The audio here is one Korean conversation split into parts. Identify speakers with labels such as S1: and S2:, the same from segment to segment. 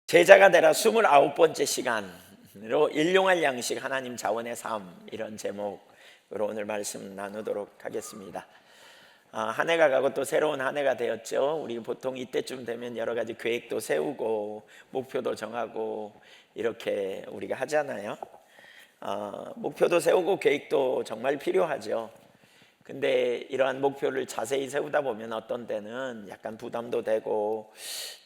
S1: 제자가 되라 29번째 시간으로 일용할 양식 하나님 자원의 삶, 이런 제목으로 오늘 말씀 나누도록 하겠습니다. 한 해가 가고 또 새로운 한 해가 되었죠. 우리 보통 이때쯤 되면 여러 가지 계획도 세우고 목표도 정하고 이렇게 우리가 하잖아요. 목표도 세우고 계획도 정말 필요하죠. 근데 이러한 목표를 자세히 세우다 보면 어떤 때는 약간 부담도 되고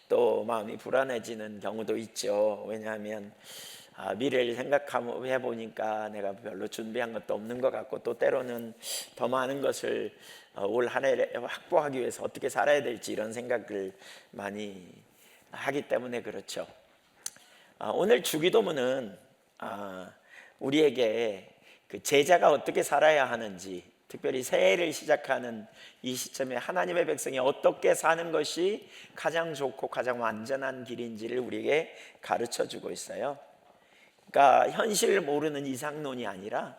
S1: 또 마음이 불안해지는 경우도 있죠. 왜냐하면 미래를 생각해 보니까 내가 별로 준비한 것도 없는 것 같고, 또 때로는 더 많은 것을 올 한 해에 확보하기 위해서 어떻게 살아야 될지 이런 생각을 많이 하기 때문에 그렇죠. 오늘 주기도문은 우리에게 그 제자가 어떻게 살아야 하는지, 특별히 새해를 시작하는 이 시점에 하나님의 백성이 어떻게 사는 것이 가장 좋고 가장 완전한 길인지를 우리에게 가르쳐 주고 있어요. 그러니까 현실을 모르는 이상론이 아니라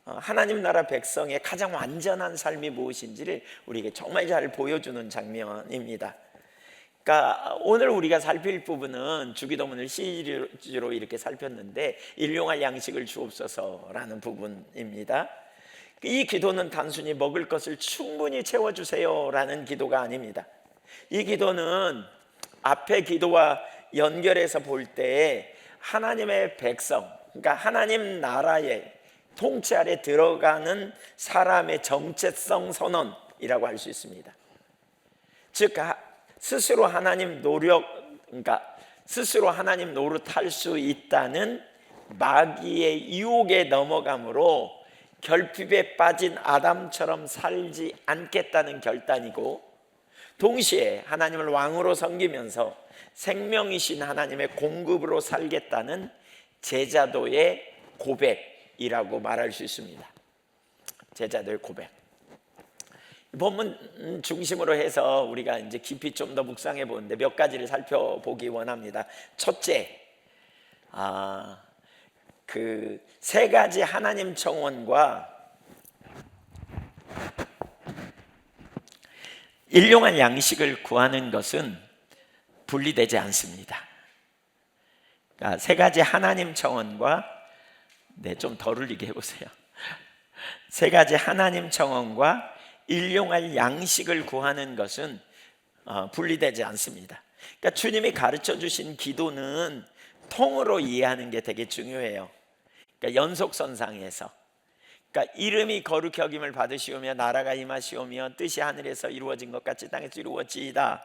S1: 하나님 나라 백성의 가장 완전한 삶이 무엇인지를 우리에게 정말 잘 보여주는 장면입니다. 그러니까 오늘 우리가 살필 부분은 주기도문을 시리즈로 이렇게 살폈는데, 일용할 양식을 주옵소서라는 부분입니다. 이 기도는 단순히 먹을 것을 충분히 채워주세요 라는 기도가 아닙니다. 이 기도는 앞에 기도와 연결해서 볼 때 하나님의 백성, 그러니까 하나님 나라의 통치 아래 들어가는 사람의 정체성 선언이라고 할 수 있습니다. 즉 스스로 하나님 노릇할 수 있다는 마귀의 유혹에 넘어감으로 결핍에 빠진 아담처럼 살지 않겠다는 결단이고, 동시에 하나님을 왕으로 섬기면서 생명이신 하나님의 공급으로 살겠다는 제자도의 고백이라고 말할 수 있습니다. 제자도의 고백. 본문 중심으로 해서 우리가 이제 깊이 좀 더 묵상해 보는데 몇 가지를 살펴보기 원합니다. 첫째, 그 세 가지 하나님 청원과 일용할 양식을 구하는 것은 분리되지 않습니다. 그러니까 세 가지 하나님 청원과 좀 덜 울리게 해보세요. 세 가지 하나님 청원과 일용할 양식을 구하는 것은 분리되지 않습니다. 그러니까 주님이 가르쳐 주신 기도는 통으로 이해하는 게 되게 중요해요. 그러니까 연속선상에서, 그러니까 이름이 거룩히 여김을 받으시오며 나라가 임하시오며 뜻이 하늘에서 이루어진 것 같이 땅에서 이루어지이다.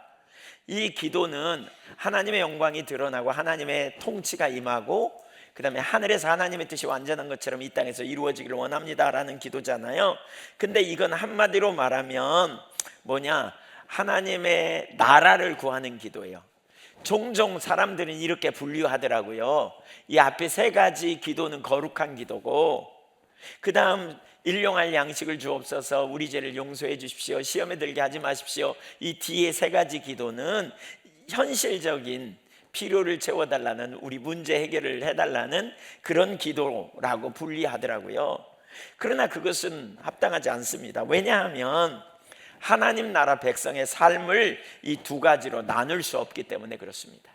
S1: 이 기도는 하나님의 영광이 드러나고 하나님의 통치가 임하고, 그 다음에 하늘에서 하나님의 뜻이 완전한 것처럼 이 땅에서 이루어지기를 원합니다 라는 기도잖아요. 근데 이건 한마디로 말하면 하나님의 나라를 구하는 기도예요. 종종 사람들은 이렇게 분류하더라고요. 이 앞에 세 가지 기도는 거룩한 기도고, 그 다음 일용할 양식을 주옵소서, 우리 죄를 용서해 주십시오, 시험에 들게 하지 마십시오, 이 뒤에 세 가지 기도는 현실적인 필요를 채워달라는, 우리 문제 해결을 해달라는 그런 기도라고 분리하더라고요. 그러나 그것은 합당하지 않습니다. 왜냐하면 하나님 나라 백성의 삶을 이 두 가지로 나눌 수 없기 때문에 그렇습니다.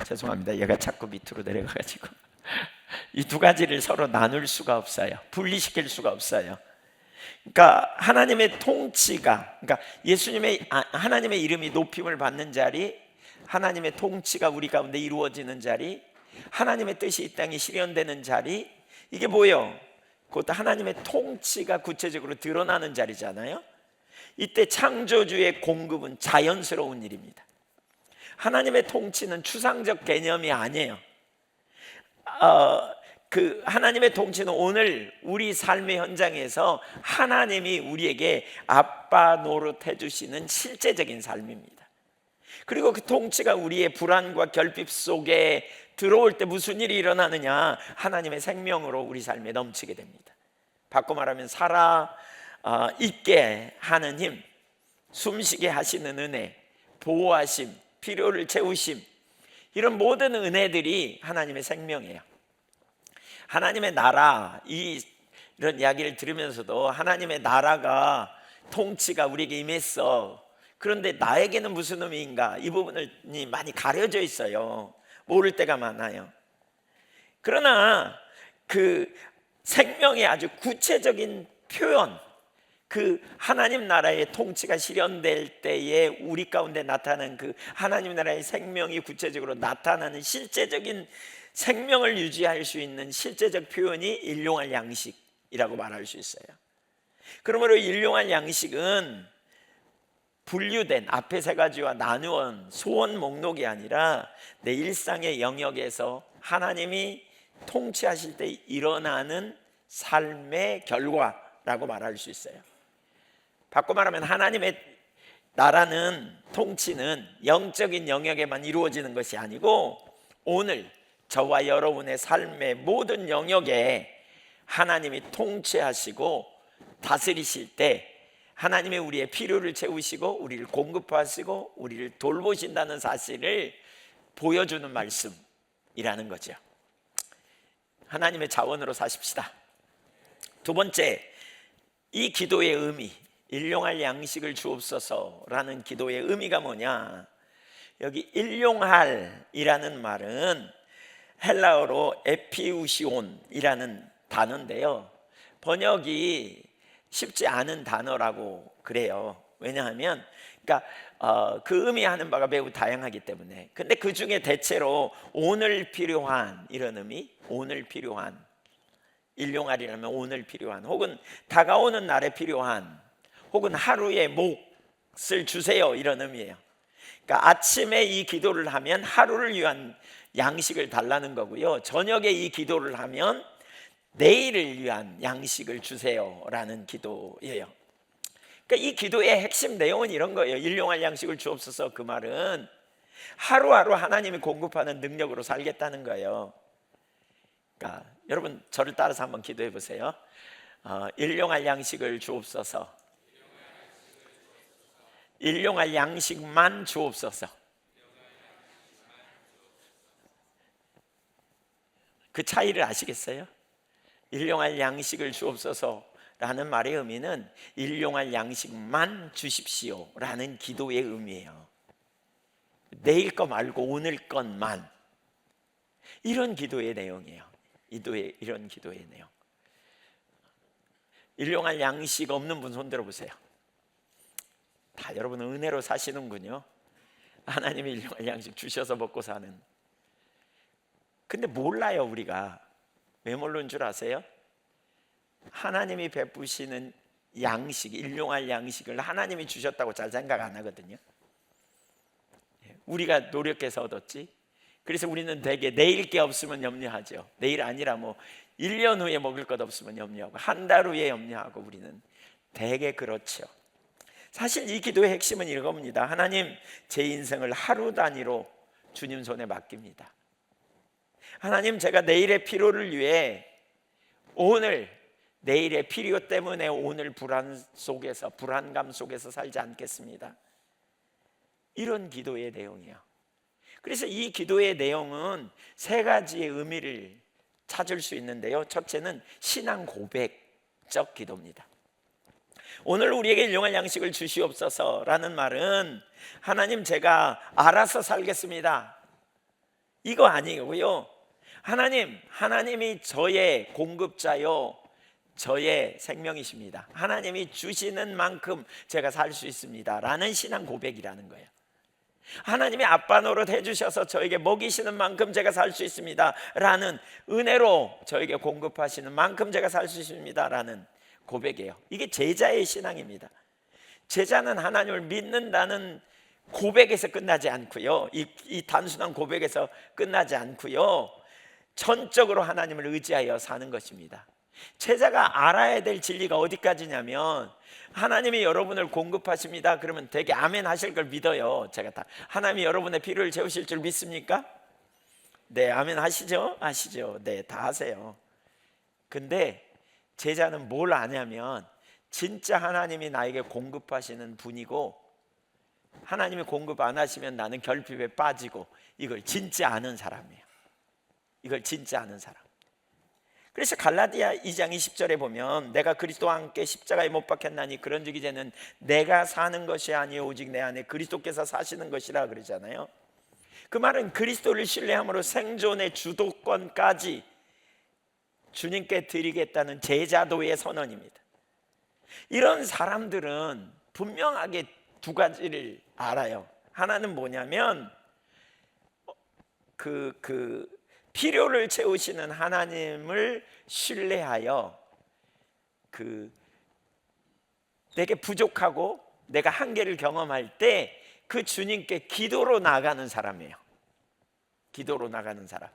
S1: 죄송합니다. 얘가 자꾸 밑으로 내려가가지고 이 두 가지를 서로 나눌 수가 없어요. 분리시킬 수가 없어요. 그러니까 하나님의 통치가, 그러니까 하나님의 이름이 높임을 받는 자리, 하나님의 통치가 우리 가운데 이루어지는 자리, 하나님의 뜻이 이 땅에 실현되는 자리, 이게 뭐예요? 그것도 하나님의 통치가 구체적으로 드러나는 자리잖아요. 이때 창조주의 공급은 자연스러운 일입니다. 하나님의 통치는 추상적 개념이 아니에요. 그 하나님의 통치는 오늘 우리 삶의 현장에서 하나님이 우리에게 아빠 노릇해 주시는 실제적인 삶입니다. 그리고 그 통치가 우리의 불안과 결핍 속에 들어올 때 무슨 일이 일어나느냐? 하나님의 생명으로 우리 삶에 넘치게 됩니다. 바꿔 말하면 살아 있게 하는 힘, 숨쉬게 하시는 은혜, 보호하심, 필요를 채우심, 이런 모든 은혜들이 하나님의 생명이에요. 하나님의 나라, 이런 이야기를 들으면서도 하나님의 나라가 통치가 우리에게 임했어, 그런데 나에게는 무슨 의미인가? 이 부분이 많이 가려져 있어요. 모를 때가 많아요. 그러나 그 생명의 아주 구체적인 표현, 그 하나님 나라의 통치가 실현될 때에 우리 가운데 나타나는 그 하나님 나라의 생명이 구체적으로 나타나는 실제적인 생명을 유지할 수 있는 실제적 표현이 일용할 양식이라고 말할 수 있어요. 그러므로 일용할 양식은 분류된 앞에 세 가지와 나누어 소원 목록이 아니라 내 일상의 영역에서 하나님이 통치하실 때 일어나는 삶의 결과라고 말할 수 있어요. 바꿔 말하면 하나님의 나라는, 통치는 영적인 영역에만 이루어지는 것이 아니고 오늘 저와 여러분의 삶의 모든 영역에 하나님이 통치하시고 다스리실 때 하나님이 우리의 필요를 채우시고 우리를 공급하시고 우리를 돌보신다는 사실을 보여주는 말씀이라는 거죠. 하나님의 자원으로 사십시다. 두 번째, 이 기도의 의미, 일용할 양식을 주옵소서라는 기도의 의미가 뭐냐? 여기 일용할이라는 말은 헬라어로 에피우시온이라는 단어인데요, 번역이 쉽지 않은 단어라고 그래요. 왜냐하면 그 의미하는 바가 매우 다양하기 때문에. 근데 그 중에 대체로 오늘 필요한 이런 의미, 오늘 필요한, 일용할이라면 오늘 필요한, 혹은 다가오는 날에 필요한, 혹은 하루의 몫을 주세요, 이런 의미예요. 그러니까 아침에 이 기도를 하면 하루를 위한 양식을 달라는 거고요, 저녁에 이 기도를 하면 내일을 위한 양식을 주세요라는 기도예요. 그러니까 이 기도의 핵심 내용은 이런 거예요. 일용할 양식을 주옵소서, 그 말은 하루하루 하나님이 공급하는 능력으로 살겠다는 거예요. 그러니까 여러분 저를 따라서 한번 기도해 보세요. 일용할 양식을 주옵소서. 일용할 양식만 주옵소서. 그 차이를 아시겠어요? 일용할 양식을 주옵소서라는 말의 의미는 일용할 양식만 주십시오 라는 기도의 의미예요. 내일 거 말고 오늘 것만, 이런 기도의 내용이에요. 이런 기도의 내용. 일용할 양식 없는 분 손 들어보세요. 다 여러분 은혜로 사시는군요. 하나님이 일용할 양식 주셔서 먹고 사는. 근데 몰라요. 우리가 왜 모르는 줄 아세요? 하나님이 베푸시는 양식, 일용할 양식을 하나님이 주셨다고 잘 생각 안 하거든요. 우리가 노력해서 얻었지. 그래서 우리는 되게 내일 게 없으면 염려하죠. 내일 아니라 뭐 1년 후에 먹을 것 없으면 염려하고 한 달 후에 염려하고, 우리는 되게 그렇죠. 사실 이 기도의 핵심은 이겁니다. 하나님, 제 인생을 하루 단위로 주님 손에 맡깁니다. 하나님, 제가 내일의 필요를 위해 오늘, 내일의 필요 때문에 오늘 불안감 속에서 살지 않겠습니다. 이런 기도의 내용이에요. 그래서 이 기도의 내용은 세 가지의 의미를 찾을 수 있는데요, 첫째는 신앙 고백적 기도입니다. 오늘 우리에게 일용할 양식을 주시옵소서라는 말은 하나님, 제가 알아서 살겠습니다, 이거 아니고요. 하나님이 저의 공급자요, 저의 생명이십니다. 하나님이 주시는 만큼 제가 살 수 있습니다 라는 신앙 고백이라는 거예요. 하나님이 아빠 노릇 해주셔서 저에게 먹이시는 만큼 제가 살 수 있습니다 라는, 은혜로 저에게 공급하시는 만큼 제가 살 수 있습니다 라는 고백이에요. 이게 제자의 신앙입니다. 제자는 하나님을 믿는다는 고백에서 끝나지 않고요, 이 단순한 고백에서 끝나지 않고요, 전적으로 하나님을 의지하여 사는 것입니다. 제자가 알아야 될 진리가 어디까지냐면, 하나님이 여러분을 공급하십니다 그러면 되게 아멘 하실 걸 믿어요. 제가 다 하나님이 여러분의 필요를 채우실 줄 믿습니까? 네, 아멘 하시죠? 네, 다 하세요. 근데 제자는 뭘 아냐면, 진짜 하나님이 나에게 공급하시는 분이고, 하나님이 공급 안 하시면 나는 결핍에 빠지고, 이걸 진짜 아는 사람이에요. 이걸 진짜 아는 사람. 그래서 갈라디아 2장 20절에 보면 내가 그리스도와 함께 십자가에 못 박혔나니 그런즉 이제는 내가 사는 것이 아니요 오직 내 안에 그리스도께서 사시는 것이라 그러잖아요. 그 말은 그리스도를 신뢰함으로 생존의 주도권까지 주님께 드리겠다는 제자도의 선언입니다. 이런 사람들은 분명하게 두 가지를 알아요. 하나는 뭐냐면 필요를 채우시는 하나님을 신뢰하여 내게 부족하고 내가 한계를 경험할 때 그 주님께 기도로 나가는 사람이에요. 기도로 나가는 사람.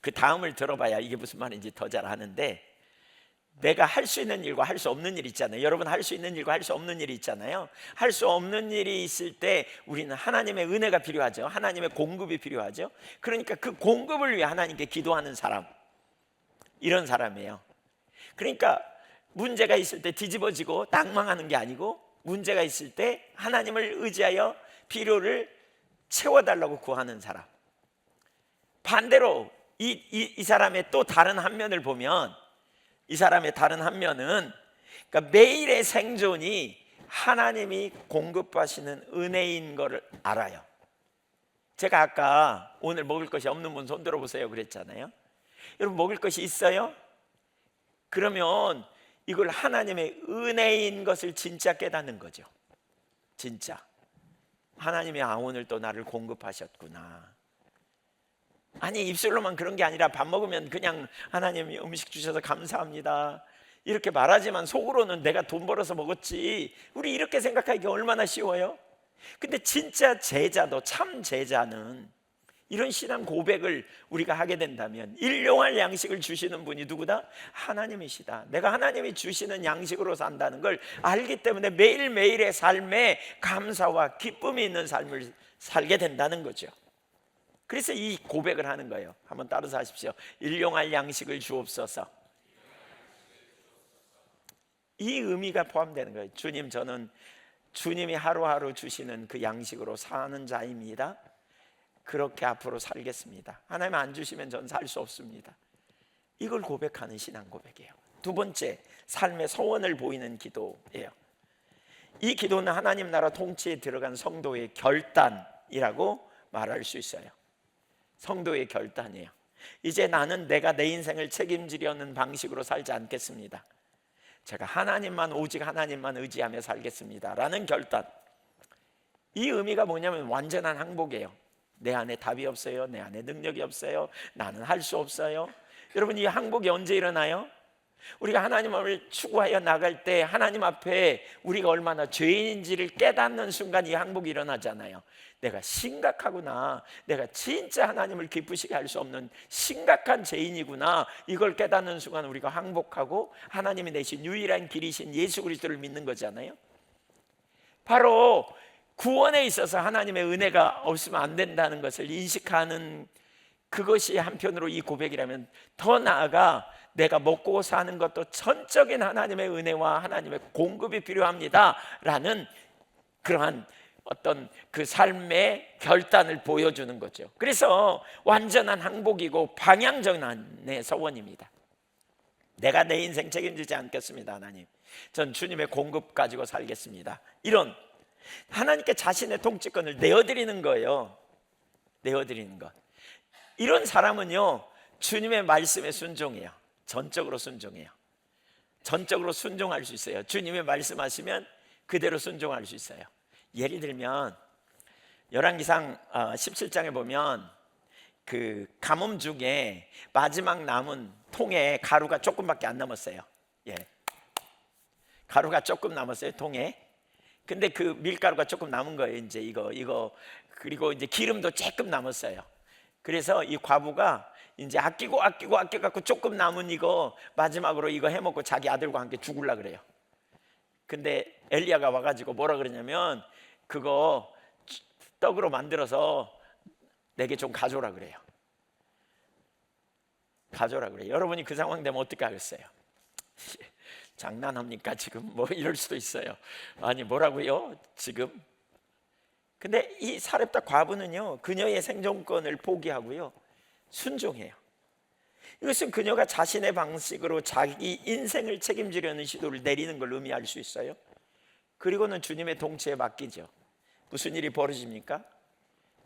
S1: 그 다음을 들어봐야 이게 무슨 말인지 더 잘 아는데, 내가 할 수 있는 일과 할 수 없는 일 있잖아요. 여러분 할 수 있는 일과 할 수 없는 일이 있잖아요. 할 수 없는 일이 있을 때 우리는 하나님의 은혜가 필요하죠. 하나님의 공급이 필요하죠. 그러니까 그 공급을 위해 하나님께 기도하는 사람, 이런 사람이에요. 그러니까 문제가 있을 때 뒤집어지고 낙망하는 게 아니고, 문제가 있을 때 하나님을 의지하여 필요를 채워달라고 구하는 사람. 반대로 이 사람의 또 다른 한 면을 보면, 이 사람의 다른 한 면은, 그러니까 매일의 생존이 하나님이 공급하시는 은혜인 것을 알아요. 제가 아까 오늘 먹을 것이 없는 분 손 들어보세요 그랬잖아요. 여러분 먹을 것이 있어요? 그러면 이걸 하나님의 은혜인 것을 진짜 깨닫는 거죠. 진짜 하나님이 오늘 또 나를 공급하셨구나. 아니 입술로만 그런 게 아니라 밥 먹으면 그냥 하나님이 음식 주셔서 감사합니다 이렇게 말하지만 속으로는 내가 돈 벌어서 먹었지. 우리 이렇게 생각하기가 얼마나 쉬워요? 근데 진짜 제자도, 참 제자는 이런 신앙 고백을 우리가 하게 된다면, 일용할 양식을 주시는 분이 누구다? 하나님이시다. 내가 하나님이 주시는 양식으로 산다는 걸 알기 때문에 매일매일의 삶에 감사와 기쁨이 있는 삶을 살게 된다는 거죠. 그래서 이 고백을 하는 거예요. 한번 따라서 하십시오. 일용할 양식을 주옵소서. 이 의미가 포함되는 거예요. 주님, 저는 주님이 하루하루 주시는 그 양식으로 사는 자입니다. 그렇게 앞으로 살겠습니다. 하나님 안 주시면 전 살 수 없습니다. 이걸 고백하는 신앙 고백이에요. 두 번째, 삶의 소원을 보이는 기도예요. 이 기도는 하나님 나라 통치에 들어간 성도의 결단이라고 말할 수 있어요. 성도의 결단이에요. 이제 나는 내가 내 인생을 책임지려는 방식으로 살지 않겠습니다. 제가 하나님만, 오직 하나님만 의지하며 살겠습니다 라는 결단. 이 의미가 뭐냐면 완전한 항복이에요. 내 안에 답이 없어요. 내 안에 능력이 없어요. 나는 할 수 없어요. 여러분, 이 항복이 언제 일어나요? 우리가 하나님을 추구하여 나갈 때 하나님 앞에 우리가 얼마나 죄인인지를 깨닫는 순간 이 항복이 일어나잖아요. 내가 심각하구나, 내가 진짜 하나님을 기쁘시게 할 수 없는 심각한 죄인이구나, 이걸 깨닫는 순간 우리가 항복하고 하나님이 내신 유일한 길이신 예수 그리스도를 믿는 거잖아요. 바로 구원에 있어서 하나님의 은혜가 없으면 안 된다는 것을 인식하는, 그것이 한편으로 이 고백이라면, 더 나아가 내가 먹고 사는 것도 전적인 하나님의 은혜와 하나님의 공급이 필요합니다 라는 그러한 어떤 그 삶의 결단을 보여주는 거죠. 그래서 완전한 항복이고 방향전환의 서원입니다. 내가 내 인생 책임지지 않겠습니다. 하나님, 전 주님의 공급 가지고 살겠습니다. 이런 하나님께 자신의 통치권을 내어드리는 거예요. 내어드리는 것. 이런 사람은요, 주님의 말씀에 순종해요. 전적으로 순종해요. 전적으로 순종할 수 있어요. 주님의 말씀하시면 그대로 순종할 수 있어요. 예를 들면 열왕기상 17장에 보면 그 가뭄 중에 마지막 남은 통에 가루가 조금밖에 안 남았어요. 예, 가루가 조금 남았어요, 통에. 근데 그 밀가루가 조금 남은 거예요. 이제 이거 그리고 이제 기름도 조금 남았어요. 그래서 이 과부가 이제 아끼고 갖고 조금 남은 이거 마지막으로 이거 해먹고 자기 아들과 함께 죽으려 그래요. 근데 엘리야가 와가지고 뭐라 그러냐면, 그거 떡으로 만들어서 내게 좀 가져오라 그래요. 가져오라 그래요. 여러분이 그 상황 되면 어떻게 하겠어요? 장난합니까 지금? 뭐 이럴 수도 있어요. 아니 뭐라고요 지금? 근데 이 사렙다 과부는요, 그녀의 생존권을 포기하고요 순종해요. 이것은 그녀가 자신의 방식으로 자기 인생을 책임지려는 시도를 내리는 걸 의미할 수 있어요. 그리고는 주님의 통치에 맡기죠. 무슨 일이 벌어집니까?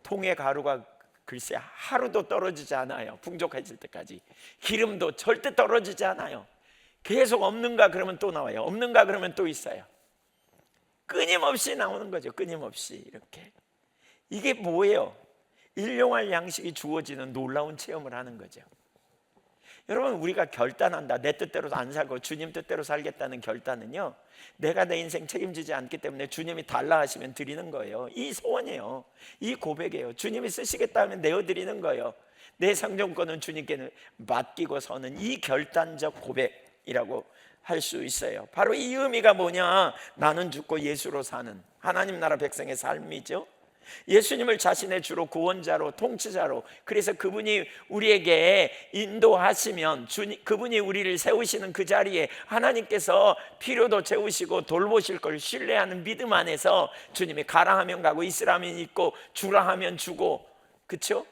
S1: 통의 가루가 글쎄 하루도 떨어지지 않아요. 풍족해질 때까지. 기름도 절대 떨어지지 않아요. 계속 없는가 그러면 또 나와요. 없는가 그러면 또 있어요. 끊임없이 나오는 거죠. 끊임없이 이렇게. 이게 뭐예요? 일용할 양식이 주어지는 놀라운 체험을 하는 거죠. 여러분, 우리가 결단한다, 내 뜻대로 안 살고 주님 뜻대로 살겠다는 결단은요, 내가 내 인생 책임지지 않기 때문에 주님이 달라 하시면 드리는 거예요. 이 소원이에요. 이 고백이에요. 주님이 쓰시겠다 하면 내어드리는 거예요. 내 상정권은 주님께 맡기고 서는 이 결단적 고백이라고 할 수 있어요. 바로 이 의미가 뭐냐? 나는 죽고 예수로 사는 하나님 나라 백성의 삶이죠. 예수님을 자신의 주로 구원자로 통치자로, 그래서 그분이 우리에게 인도하시면 그분이 우리를 세우시는 그 자리에 하나님께서 필요도 채우시고 돌보실 걸 신뢰하는 믿음 안에서 주님이 가라 하면 가고 있으라 하면 있고 주라 하면 주고, 그렇죠?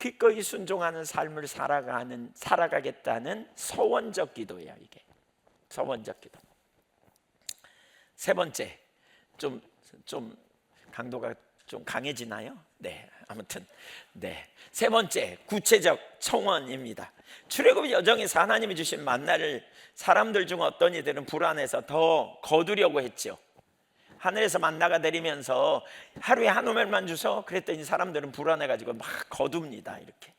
S1: 기꺼이 순종하는 삶을 살아가겠다는 서원적 기도예요. 이게 서원적 기도. 세 번째, 좀 강도가 좀 강해지나요? 네, 아무튼 세 번째, 구체적 청원입니다. 출애굽 여정에서 하나님이 주신 만나를 사람들 중 어떤 이들은 불안해서 더 거두려고 했죠. 하늘에서 만나가 내리면서 하루에 한 오멜만 주서 그랬더니 사람들은 불안해가지고 막 거둡니다. 이렇게.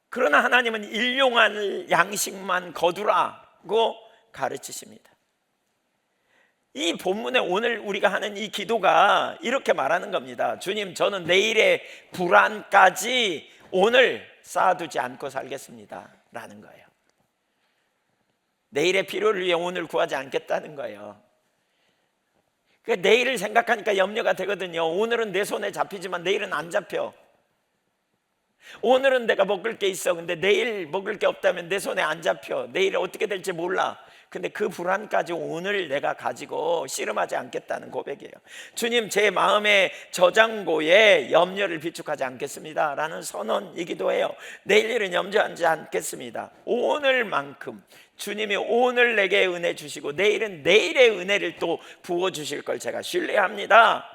S1: 그러나 하나님은 일용할 양식만 거두라고 가르치십니다. 이 본문에 오늘 우리가 하는 이 기도가 이렇게 말하는 겁니다. 주님, 저는 내일의 불안까지 오늘 쌓아두지 않고 살겠습니다 라는 거예요. 내일의 필요를 위해 오늘 구하지 않겠다는 거예요. 그러니까 내일을 생각하니까 염려가 되거든요. 오늘은 내 손에 잡히지만 내일은 안 잡혀. 오늘은 내가 먹을 게 있어. 근데 내일 먹을 게 없다면 내 손에 안 잡혀. 내일 어떻게 될지 몰라. 근데 그 불안까지 오늘 내가 가지고 씨름하지 않겠다는 고백이에요. 주님, 제 마음의 저장고에 염려를 비축하지 않겠습니다 라는 선언이기도 해요. 내일 일은 염려하지 않겠습니다. 오늘만큼 주님이 오늘 내게 은혜 주시고 내일은 내일의 은혜를 또 부어주실 걸 제가 신뢰합니다,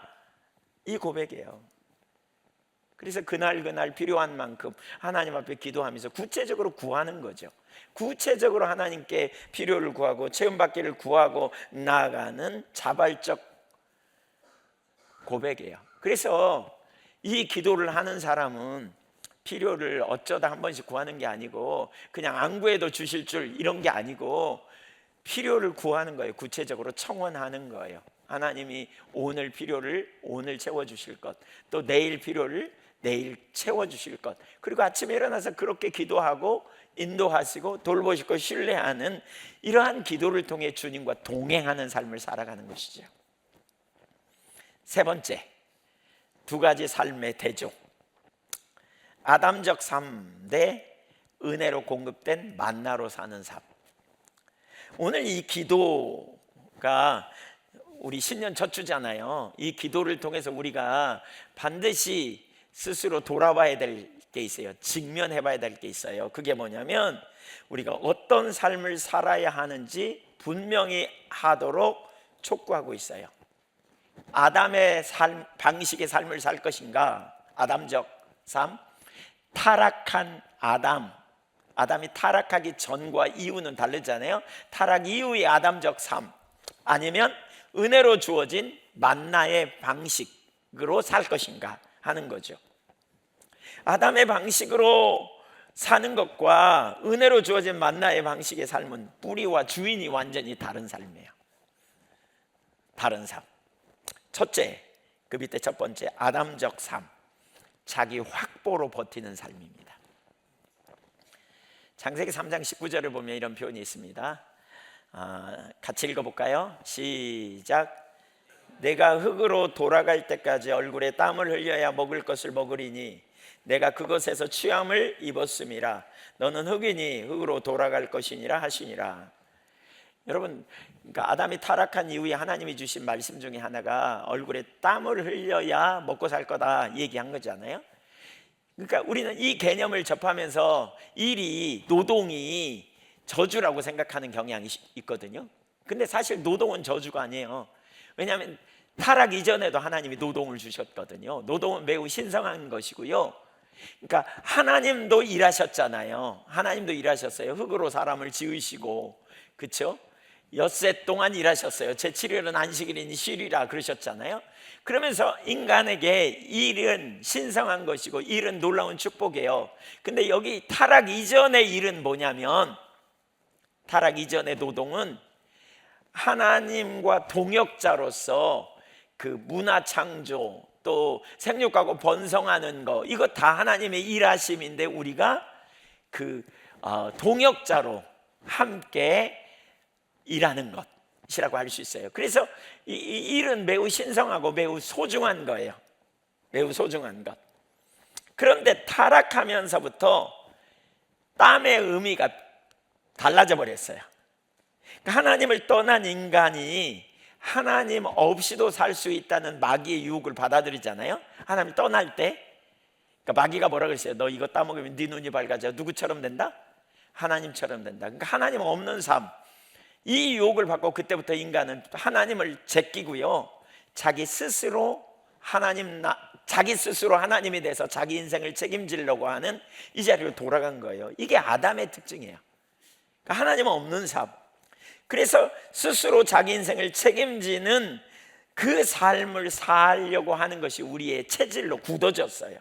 S1: 이 고백이에요. 그래서 그날 필요한 만큼 하나님 앞에 기도하면서 구체적으로 구하는 거죠. 구체적으로 하나님께 필요를 구하고 체험받기를 구하고 나아가는 자발적 고백이에요. 그래서 이 기도를 하는 사람은 필요를 어쩌다 한 번씩 구하는 게 아니고 그냥 안 구해도 주실 줄 이런 게 아니고 필요를 구하는 거예요. 구체적으로 청원하는 거예요. 하나님이 오늘 필요를 오늘 채워주실 것, 또 내일 필요를 내일 채워주실 것, 그리고 아침에 일어나서 그렇게 기도하고 인도하시고 돌보시고 신뢰하는 이러한 기도를 통해 주님과 동행하는 삶을 살아가는 것이죠. 세 번째, 두 가지 삶의 대조. 아담적 삶 대 은혜로 공급된 만나로 사는 삶. 오늘 이 기도가 우리 신년 첫 주잖아요. 이 기도를 통해서 우리가 반드시 스스로 돌아봐야 될 게 있어요. 직면해 봐야 될 게 있어요. 그게 뭐냐면 우리가 어떤 삶을 살아야 하는지 분명히 하도록 촉구하고 있어요. 아담의 방식의 삶을 살 것인가, 아담적 삶, 타락한 아담이 타락하기 전과 이후는 다르잖아요. 타락 이후의 아담적 삶, 아니면 은혜로 주어진 만나의 방식으로 살 것인가 하는 거죠. 아담의 방식으로 사는 것과 은혜로 주어진 만나의 방식의 삶은 뿌리와 주인이 완전히 다른 삶이에요. 다른 삶. 첫째, 그 밑에 첫 번째, 아담적 삶, 자기 확보로 버티는 삶입니다. 창세기 3장 19절을 보면 이런 표현이 있습니다. 같이 읽어볼까요? 시작. 내가 흙으로 돌아갈 때까지 얼굴에 땀을 흘려야 먹을 것을 먹으리니 내가 그것에서 취함을 입었음이라. 너는 흙이니 흙으로 돌아갈 것이니라 하시니라. 여러분, 그러니까 아담이 타락한 이후에 하나님이 주신 말씀 중에 하나가 얼굴에 땀을 흘려야 먹고 살 거다 얘기한 거잖아요. 그러니까 우리는 이 개념을 접하면서 일이, 노동이 저주라고 생각하는 경향이 있거든요. 근데 사실 노동은 저주가 아니에요. 왜냐하면 타락 이전에도 하나님이 노동을 주셨거든요. 노동은 매우 신성한 것이고요. 그러니까 하나님도 일하셨잖아요. 하나님도 일하셨어요. 흙으로 사람을 지으시고, 그렇죠? 엿새 동안 일하셨어요. 제7일은 안식일이니 쉬리라 그러셨잖아요. 그러면서 인간에게 일은 신성한 것이고 일은 놀라운 축복이에요. 근데 여기 타락 이전의 일은 뭐냐면, 타락 이전의 노동은 하나님과 동역자로서 그 문화 창조, 또 생육하고 번성하는 거, 이거 다 하나님의 일하심인데 우리가 그 동역자로 함께 일하는 것이라고 할 수 있어요. 그래서 이 일은 매우 신성하고 매우 소중한 거예요. 매우 소중한 것. 그런데 타락하면서부터 땀의 의미가 달라져 버렸어요. 하나님을 떠난 인간이 하나님 없이도 살 수 있다는 마귀의 유혹을 받아들이잖아요. 하나님 떠날 때, 그러니까 마귀가 뭐라 그랬어요? 너 이거 따먹으면 네 눈이 밝아져. 누구처럼 된다? 하나님처럼 된다. 그러니까 하나님 없는 삶, 이 유혹을 받고 그때부터 인간은 하나님을 제끼고요, 자기 스스로 하나님이 돼서 자기 인생을 책임지려고 하는 이 자리로 돌아간 거예요. 이게 아담의 특징이에요. 그러니까 하나님 없는 삶. 그래서 스스로 자기 인생을 책임지는 그 삶을 살려고 하는 것이 우리의 체질로 굳어졌어요.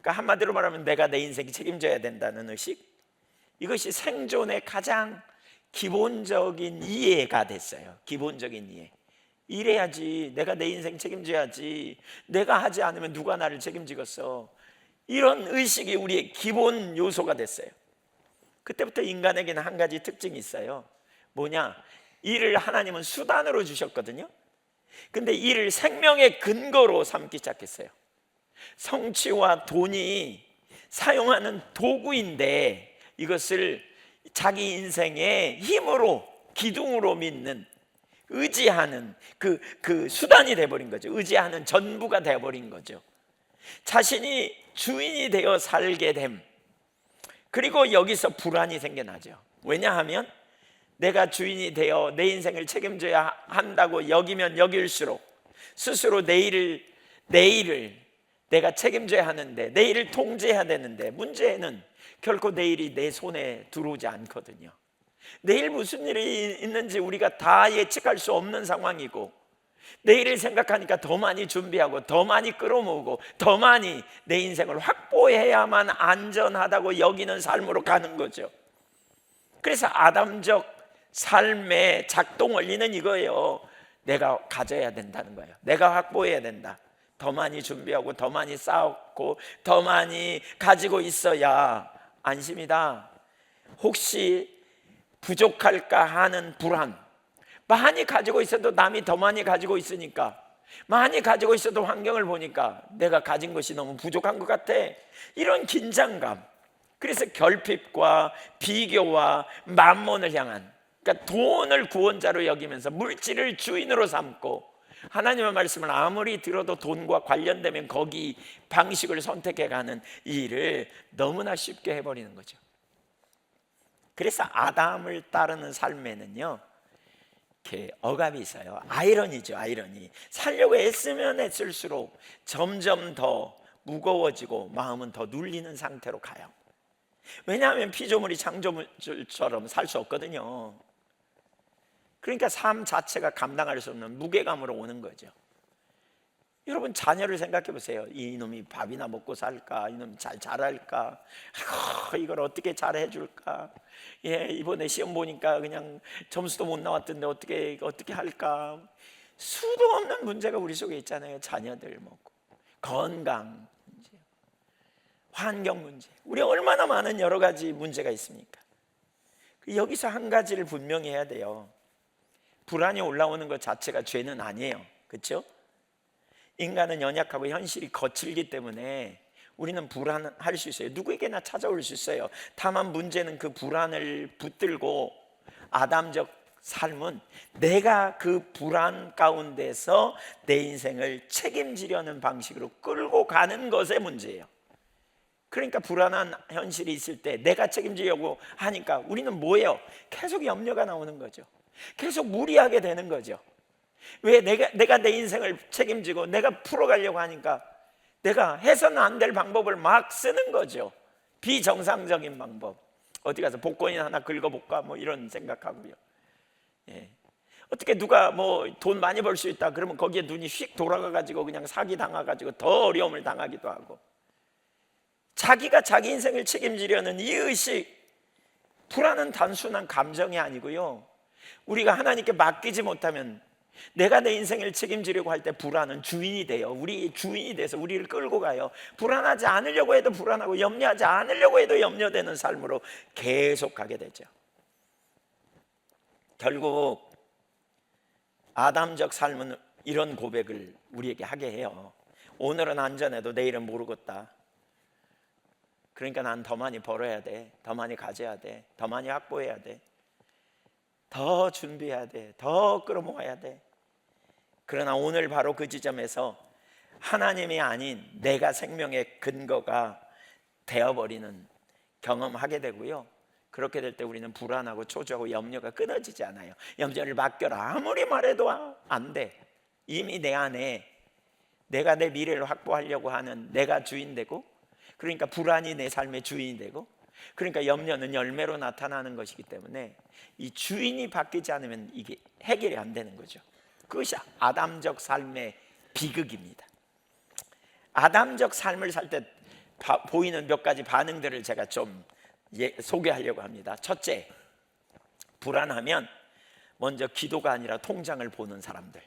S1: 그러니까 한마디로 말하면 내가 내 인생 책임져야 된다는 의식, 이것이 생존의 가장 기본적인 이해가 됐어요. 기본적인 이해. 이래야지, 내가 내 인생 책임져야지, 내가 하지 않으면 누가 나를 책임지겠어, 이런 의식이 우리의 기본 요소가 됐어요. 그때부터 인간에게는 한 가지 특징이 있어요. 뭐냐? 일을 하나님은 수단으로 주셨거든요. 근데 일을 생명의 근거로 삼기 시작했어요. 성취와 돈이 사용하는 도구인데 이것을 자기 인생의 힘으로, 기둥으로 믿는, 의지하는 그 수단이 돼버린 거죠. 의지하는 전부가 돼버린 거죠. 자신이 주인이 되어 살게 됨. 그리고 여기서 불안이 생겨나죠. 왜냐하면 내가 주인이 되어 내 인생을 책임져야 한다고 여기면 여길수록 스스로 내일을 내가 책임져야 하는데, 내일을 통제해야 되는데, 문제는 결코 내일이 내 손에 들어오지 않거든요. 내일 무슨 일이 있는지 우리가 다 예측할 수 없는 상황이고, 내일을 생각하니까 더 많이 준비하고 더 많이 끌어모으고 더 많이 내 인생을 확보해야만 안전하다고 여기는 삶으로 가는 거죠. 그래서 아담적 삶의 작동 원리는 이거예요. 내가 가져야 된다는 거예요. 내가 확보해야 된다. 더 많이 준비하고 더 많이 쌓고 더 많이 가지고 있어야 안심이다. 혹시 부족할까 하는 불안, 많이 가지고 있어도 남이 더 많이 가지고 있으니까, 많이 가지고 있어도 환경을 보니까 내가 가진 것이 너무 부족한 것 같아, 이런 긴장감. 그래서 결핍과 비교와 만몬을 향한, 그러니까 돈을 구원자로 여기면서 물질을 주인으로 삼고, 하나님의 말씀을 아무리 들어도 돈과 관련되면 거기 방식을 선택해가는 일을 너무나 쉽게 해버리는 거죠. 그래서 아담을 따르는 삶에는요, 이렇게 억압이 있어요. 아이러니죠, 아이러니. 살려고 애쓰면 애쓸수록 점점 더 무거워지고 마음은 더 눌리는 상태로 가요. 왜냐하면 피조물이 창조물처럼 살 수 없거든요. 그러니까 삶 자체가 감당할 수 없는 무게감으로 오는 거죠. 여러분, 자녀를 생각해 보세요. 이놈이 밥이나 먹고 살까? 이놈이 잘 자랄까? 이걸 어떻게 잘해 줄까? 이번에 시험 보니까 그냥 점수도 못 나왔던데 어떻게 할까? 수도 없는 문제가 우리 속에 있잖아요. 자녀들 먹고, 건강 문제, 환경 문제, 우리 얼마나 많은 여러 가지 문제가 있습니까? 여기서 한 가지를 분명히 해야 돼요. 불안이 올라오는 것 자체가 죄는 아니에요. 그렇죠? 인간은 연약하고 현실이 거칠기 때문에 우리는 불안할 수 있어요. 누구에게나 찾아올 수 있어요. 다만 문제는 그 불안을 붙들고 아담적 삶은 내가 그 불안 가운데서 내 인생을 책임지려는 방식으로 끌고 가는 것의 문제예요. 그러니까 불안한 현실이 있을 때 내가 책임지려고 하니까 우리는 뭐예요? 계속 염려가 나오는 거죠. 계속 무리하게 되는 거죠. 왜? 내가 내 인생을 책임지고 내가 풀어가려고 하니까 내가 해서는 안 될 방법을 막 쓰는 거죠. 비정상적인 방법. 어디 가서 복권이 하나 긁어볼까 뭐 이런 생각하고요. 예. 어떻게 누가 뭐 돈 많이 벌 수 있다 그러면 거기에 눈이 휙 돌아가가지고 그냥 사기 당해가지고 더 어려움을 당하기도 하고, 자기가 자기 인생을 책임지려는 이 의식, 불안은 단순한 감정이 아니고요, 우리가 하나님께 맡기지 못하면 내가 내 인생을 책임지려고 할 때 불안은 주인이 돼요. 우리 주인이 돼서 우리를 끌고 가요. 불안하지 않으려고 해도 불안하고 염려하지 않으려고 해도 염려되는 삶으로 계속 가게 되죠. 결국 아담적 삶은 이런 고백을 우리에게 하게 해요. 오늘은 안전해도 내일은 모르겠다. 그러니까 난 더 많이 벌어야 돼, 더 많이 가져야 돼, 더 많이 확보해야 돼, 더 준비해야 돼, 더 끌어모아야 돼. 그러나 오늘 바로 그 지점에서 하나님이 아닌 내가 생명의 근거가 되어버리는 경험하게 되고요, 그렇게 될 때 우리는 불안하고 초조하고 염려가 끊어지지 않아요. 염려를 맡겨라 아무리 말해도 안 돼. 이미 내 안에 내가 내 미래를 확보하려고 하는 내가 주인 되고, 그러니까 불안이 내 삶의 주인이 되고, 그러니까 염려는 열매로 나타나는 것이기 때문에 이 주인이 바뀌지 않으면 이게 해결이 안 되는 거죠. 그것이 아담적 삶의 비극입니다. 아담적 삶을 살 때 보이는 몇 가지 반응들을 제가 좀 소개하려고 합니다. 첫째, 불안하면 먼저 기도가 아니라 통장을 보는 사람들.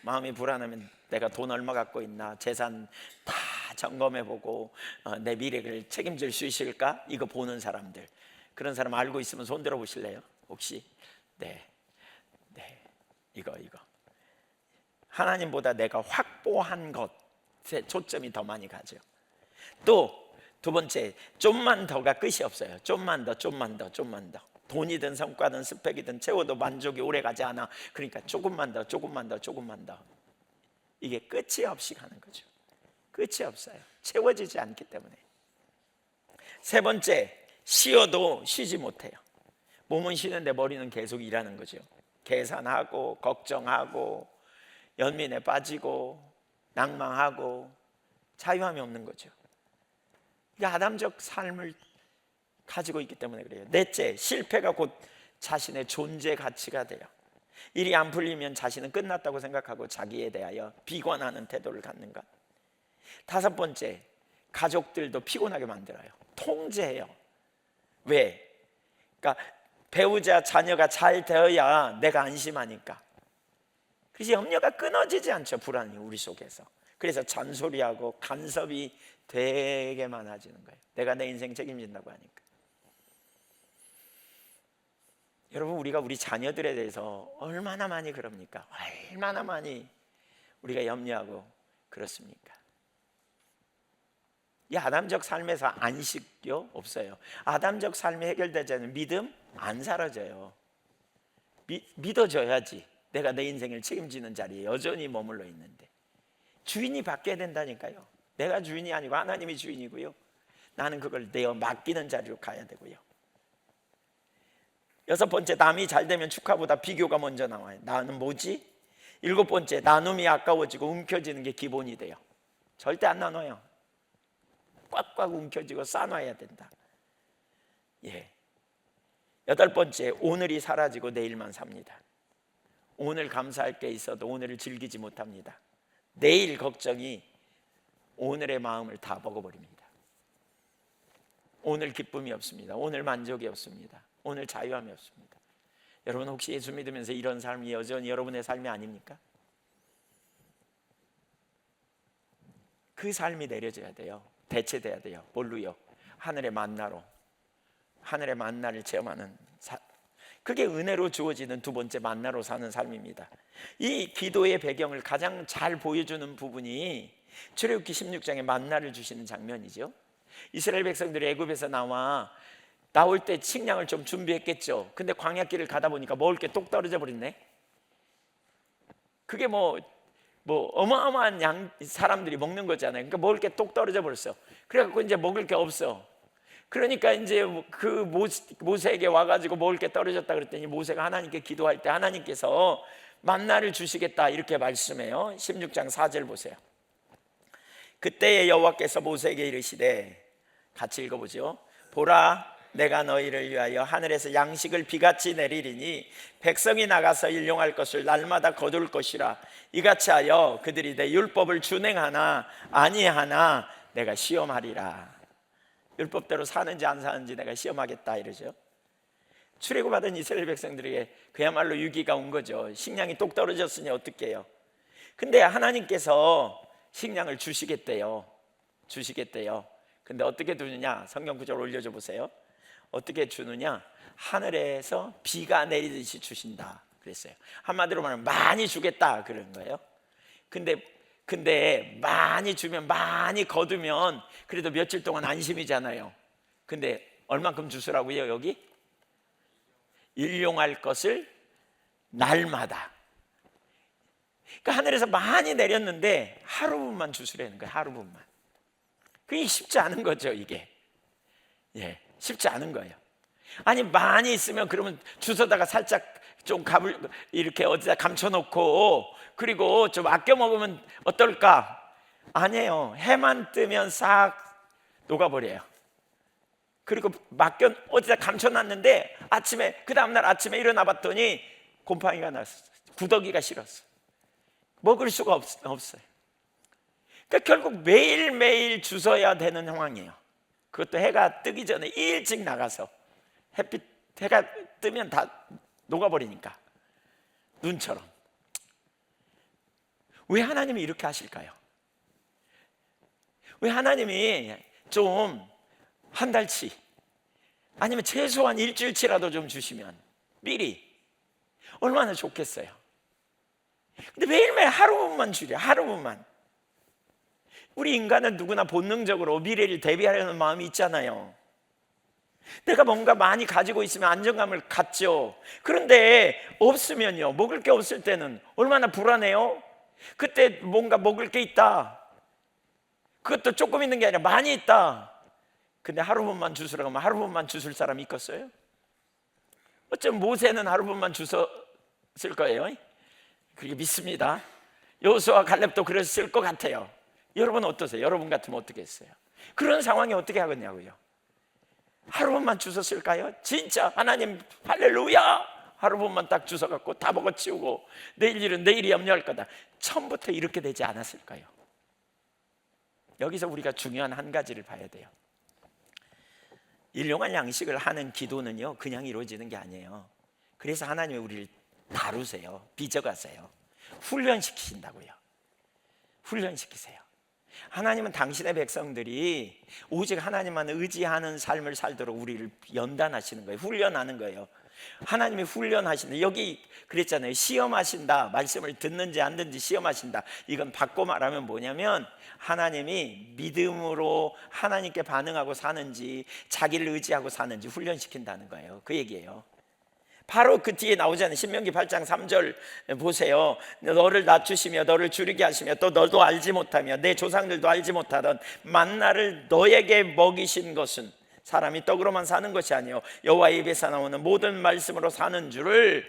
S1: 마음이 불안하면 내가 돈 얼마 갖고 있나, 재산 다 점검해보고 내 미래를 책임질 수 있을까, 이거 보는 사람들. 그런 사람 알고 있으면 손 들어 보실래요? 혹시? 네. 이거 하나님보다 내가 확보한 것에 초점이 더 많이 가죠. 또 두 번째, 좀만 더가 끝이 없어요. 좀만 더. 돈이든 성과든 스펙이든 채워도 만족이 오래 가지 않아. 그러니까 조금만 더. 이게 끝이 없이 가는 거죠. 끝이 없어요. 채워지지 않기 때문에. 세 번째, 쉬어도 쉬지 못해요. 몸은 쉬는데 머리는 계속 일하는 거죠. 계산하고 걱정하고 연민에 빠지고 낭망하고 자유함이 없는 거죠. 이게 아담적 삶을 가지고 있기 때문에 그래요. 넷째, 실패가 곧 자신의 존재 가치가 돼요. 일이 안 풀리면 자신은 끝났다고 생각하고 자기에 대하여 비관하는 태도를 갖는 것. 다섯 번째, 가족들도 피곤하게 만들어요. 통제해요. 왜? 그러니까 배우자, 자녀가 잘 되어야 내가 안심하니까. 그래서 염려가 끊어지지 않죠. 불안이 우리 속에서. 그래서 잔소리하고 간섭이 되게 많아지는 거예요. 내가 내 인생 책임진다고 하니까. 여러분, 우리가 우리 자녀들에 대해서 얼마나 많이 그럽니까? 얼마나 많이 우리가 염려하고 그렇습니까? 이 아담적 삶에서 안식요 없어요. 아담적 삶이 해결되지 않으면 믿음 안 사라져요. 믿어줘야지 내가 내 인생을 책임지는 자리에 여전히 머물러 있는데, 주인이 바뀌어야 된다니까요. 내가 주인이 아니고 하나님이 주인이고요, 나는 그걸 내어 맡기는 자리로 가야 되고요. 여섯 번째, 남이 잘 되면 축하보다 비교가 먼저 나와요. 나는 뭐지? 일곱 번째, 나눔이 아까워지고 움켜쥐는 게 기본이 돼요. 절대 안 나눠요. 꽉꽉 움켜쥐고 싸놔야 된다. 여덟 번째, 오늘이 사라지고 내일만 삽니다. 오늘 감사할 게 있어도 오늘을 즐기지 못합니다. 내일 걱정이 오늘의 마음을 다 먹어버립니다. 오늘 기쁨이 없습니다. 오늘 만족이 없습니다. 오늘 자유함이 없습니다. 여러분, 혹시 예수 믿으면서 이런 삶이 여전히 여러분의 삶이 아닙니까? 그 삶이 내려져야 돼요. 대체돼야 돼요. 뭘로요? 하늘의 만나로. 하늘의 만나를 체험하는 그게 은혜로 주어지는 두 번째 만나로 사는 삶입니다. 이 기도의 배경을 가장 잘 보여주는 부분이 출애굽기 16장에 만나를 주시는 장면이죠. 이스라엘 백성들이 애굽에서 나올 때 식량을 좀 준비했겠죠. 근데 광야길을 가다 보니까 먹을 게 똑 떨어져 버렸네. 그게 뭐 뭐 어마어마한 양 사람들이 먹는 거잖아요. 그러니까 먹을 게 똑 떨어져 버렸어. 그래갖고 이제 먹을 게 없어. 그러니까 이제 그 모세에게 와가지고 먹을 게 떨어졌다 그랬더니 모세가 하나님께 기도할 때 하나님께서 만나를 주시겠다 이렇게 말씀해요. 16장 4절 보세요. 그때에 여호와께서 모세에게 이르시되, 같이 읽어보죠. 보라, 내가 너희를 위하여 하늘에서 양식을 비같이 내리리니 백성이 나가서 일용할 것을 날마다 거둘 것이라. 이같이 하여 그들이 내 율법을 준행하나 아니하나 내가 시험하리라. 율법대로 사는지 안 사는지 내가 시험하겠다 이러죠. 출애굽받은 이스라엘 백성들에게 그야말로 위기가 온 거죠. 식량이 똑 떨어졌으니 어떡해요. 근데 하나님께서 식량을 주시겠대요. 근데 어떻게 주느냐, 성경 구절 올려줘 보세요. 어떻게 주느냐, 하늘에서 비가 내리듯이 주신다 그랬어요. 한마디로 말하면 많이 주겠다 그런 거예요. 근데 많이 주면, 많이 거두면 그래도 며칠 동안 안심이잖아요. 근데 얼만큼 주시라고요? 여기 일용할 것을 날마다. 그러니까 하늘에서 많이 내렸는데 하루분만 주시라는 거예요. 하루분만. 그게 쉽지 않은 거죠, 이게. 예, 쉽지 않은 거예요. 아니 많이 있으면 그러면 주워다가 살짝 좀 이렇게 어디다 감춰놓고 그리고 좀 아껴 먹으면 어떨까? 아니에요. 해만 뜨면 싹 녹아버려요. 그리고 어디다 감춰놨는데 아침에, 그 다음날 아침에 일어나 봤더니 곰팡이가 났어. 구더기가 실었어. 먹을 수가 없어요. 그러니까 결국 매일매일 주워야 되는 상황이에요. 그것도 해가 뜨기 전에 일찍 나가서, 해가 뜨면 다 녹아버리니까, 눈처럼. 왜 하나님이 이렇게 하실까요? 왜 하나님이 좀 한 달치 아니면 최소한 일주일치라도 좀 주시면 미리 얼마나 좋겠어요. 근데 매일매일 하루분만 주려, 하루분만. 우리 인간은 누구나 본능적으로 미래를 대비하려는 마음이 있잖아요. 내가 뭔가 많이 가지고 있으면 안정감을 갖죠. 그런데 없으면요, 먹을 게 없을 때는 얼마나 불안해요. 그때 뭔가 먹을 게 있다, 그것도 조금 있는 게 아니라 많이 있다. 근데 하루분만 주스라고 하면 하루분만 주술 사람이 있겠어요? 어쩌면 모세는 하루분만 주었을 거예요. 그렇게 믿습니다. 여호수아와 갈렙도 그랬을 것 같아요. 여러분 어떠세요? 여러분 같으면 어떻게 했어요? 그런 상황에 어떻게 하겠냐고요? 하루분만 주셨을까요? 진짜 하나님 할렐루야, 하루분만 딱 주워갖고 다 먹어치우고 내일 일은 내일이 염려할 거다, 처음부터 이렇게 되지 않았을까요? 여기서 우리가 중요한 한 가지를 봐야 돼요. 일용할 양식을 하는 기도는요, 그냥 이루어지는 게 아니에요. 그래서 하나님이 우리를 다루세요. 빚어가세요. 훈련시키신다고요. 훈련시키세요. 하나님은 당신의 백성들이 오직 하나님만 의지하는 삶을 살도록 우리를 연단하시는 거예요. 훈련하는 거예요. 하나님이 훈련하신다. 여기 그랬잖아요. 시험하신다. 말씀을 듣는지 안 듣는지 시험하신다. 이건 바꿔 말하면 뭐냐면 하나님이 믿음으로 하나님께 반응하고 사는지 자기를 의지하고 사는지 훈련시킨다는 거예요. 그 얘기예요. 바로 그 뒤에 나오잖아요. 신명기 8장 3절 보세요. 너를 낮추시며 너를 줄이게 하시며 또 너도 알지 못하며 내 조상들도 알지 못하던 만나를 너에게 먹이신 것은 사람이 떡으로만 사는 것이 아니요 여호와의 입에서 나오는 모든 말씀으로 사는 줄을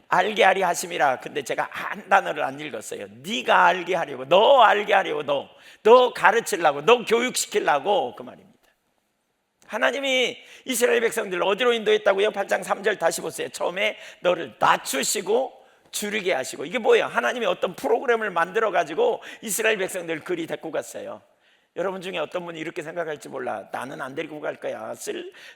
S1: 알게 하리 하심이라. 근데 제가 한 단어를 안 읽었어요. 네가 알게 하려고, 너 알게 하려고, 너 가르치려고, 너 교육시키려고, 그 말입니다. 하나님이 이스라엘 백성들을 어디로 인도했다고요? 8장 3절 다시 보세요. 처음에 너를 낮추시고 줄이게 하시고. 이게 뭐예요? 하나님이 어떤 프로그램을 만들어 가지고 이스라엘 백성들을 그리 데리고 갔어요. 여러분 중에 어떤 분이 이렇게 생각할지 몰라. 나는 안 데리고 갈 거야.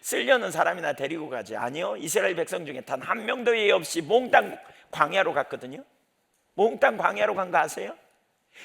S1: 쓰려는 사람이나 데리고 가지. 아니요, 이스라엘 백성 중에 단 한 명도 예의 없이 몽땅 광야로 갔거든요. 몽땅 광야로 간 거 아세요?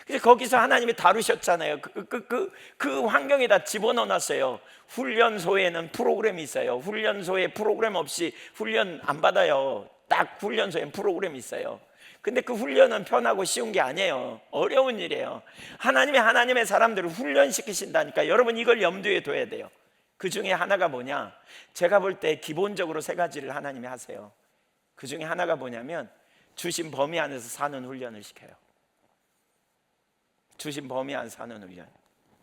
S1: 그래서 거기서 하나님이 다루셨잖아요. 그 환경에다 집어넣어놨어요. 훈련소에는 프로그램이 있어요. 훈련소에 프로그램 없이 훈련 안 받아요. 딱 훈련소에 프로그램이 있어요. 근데 그 훈련은 편하고 쉬운 게 아니에요. 어려운 일이에요. 하나님이 하나님의 사람들을 훈련시키신다니까. 여러분 이걸 염두에 둬야 돼요. 그 중에 하나가 뭐냐, 제가 볼 때 기본적으로 세 가지를 하나님이 하세요. 그 중에 하나가 뭐냐면 주신 범위 안에서 사는 훈련을 시켜요. 주신 범위 안에 사는 훈련.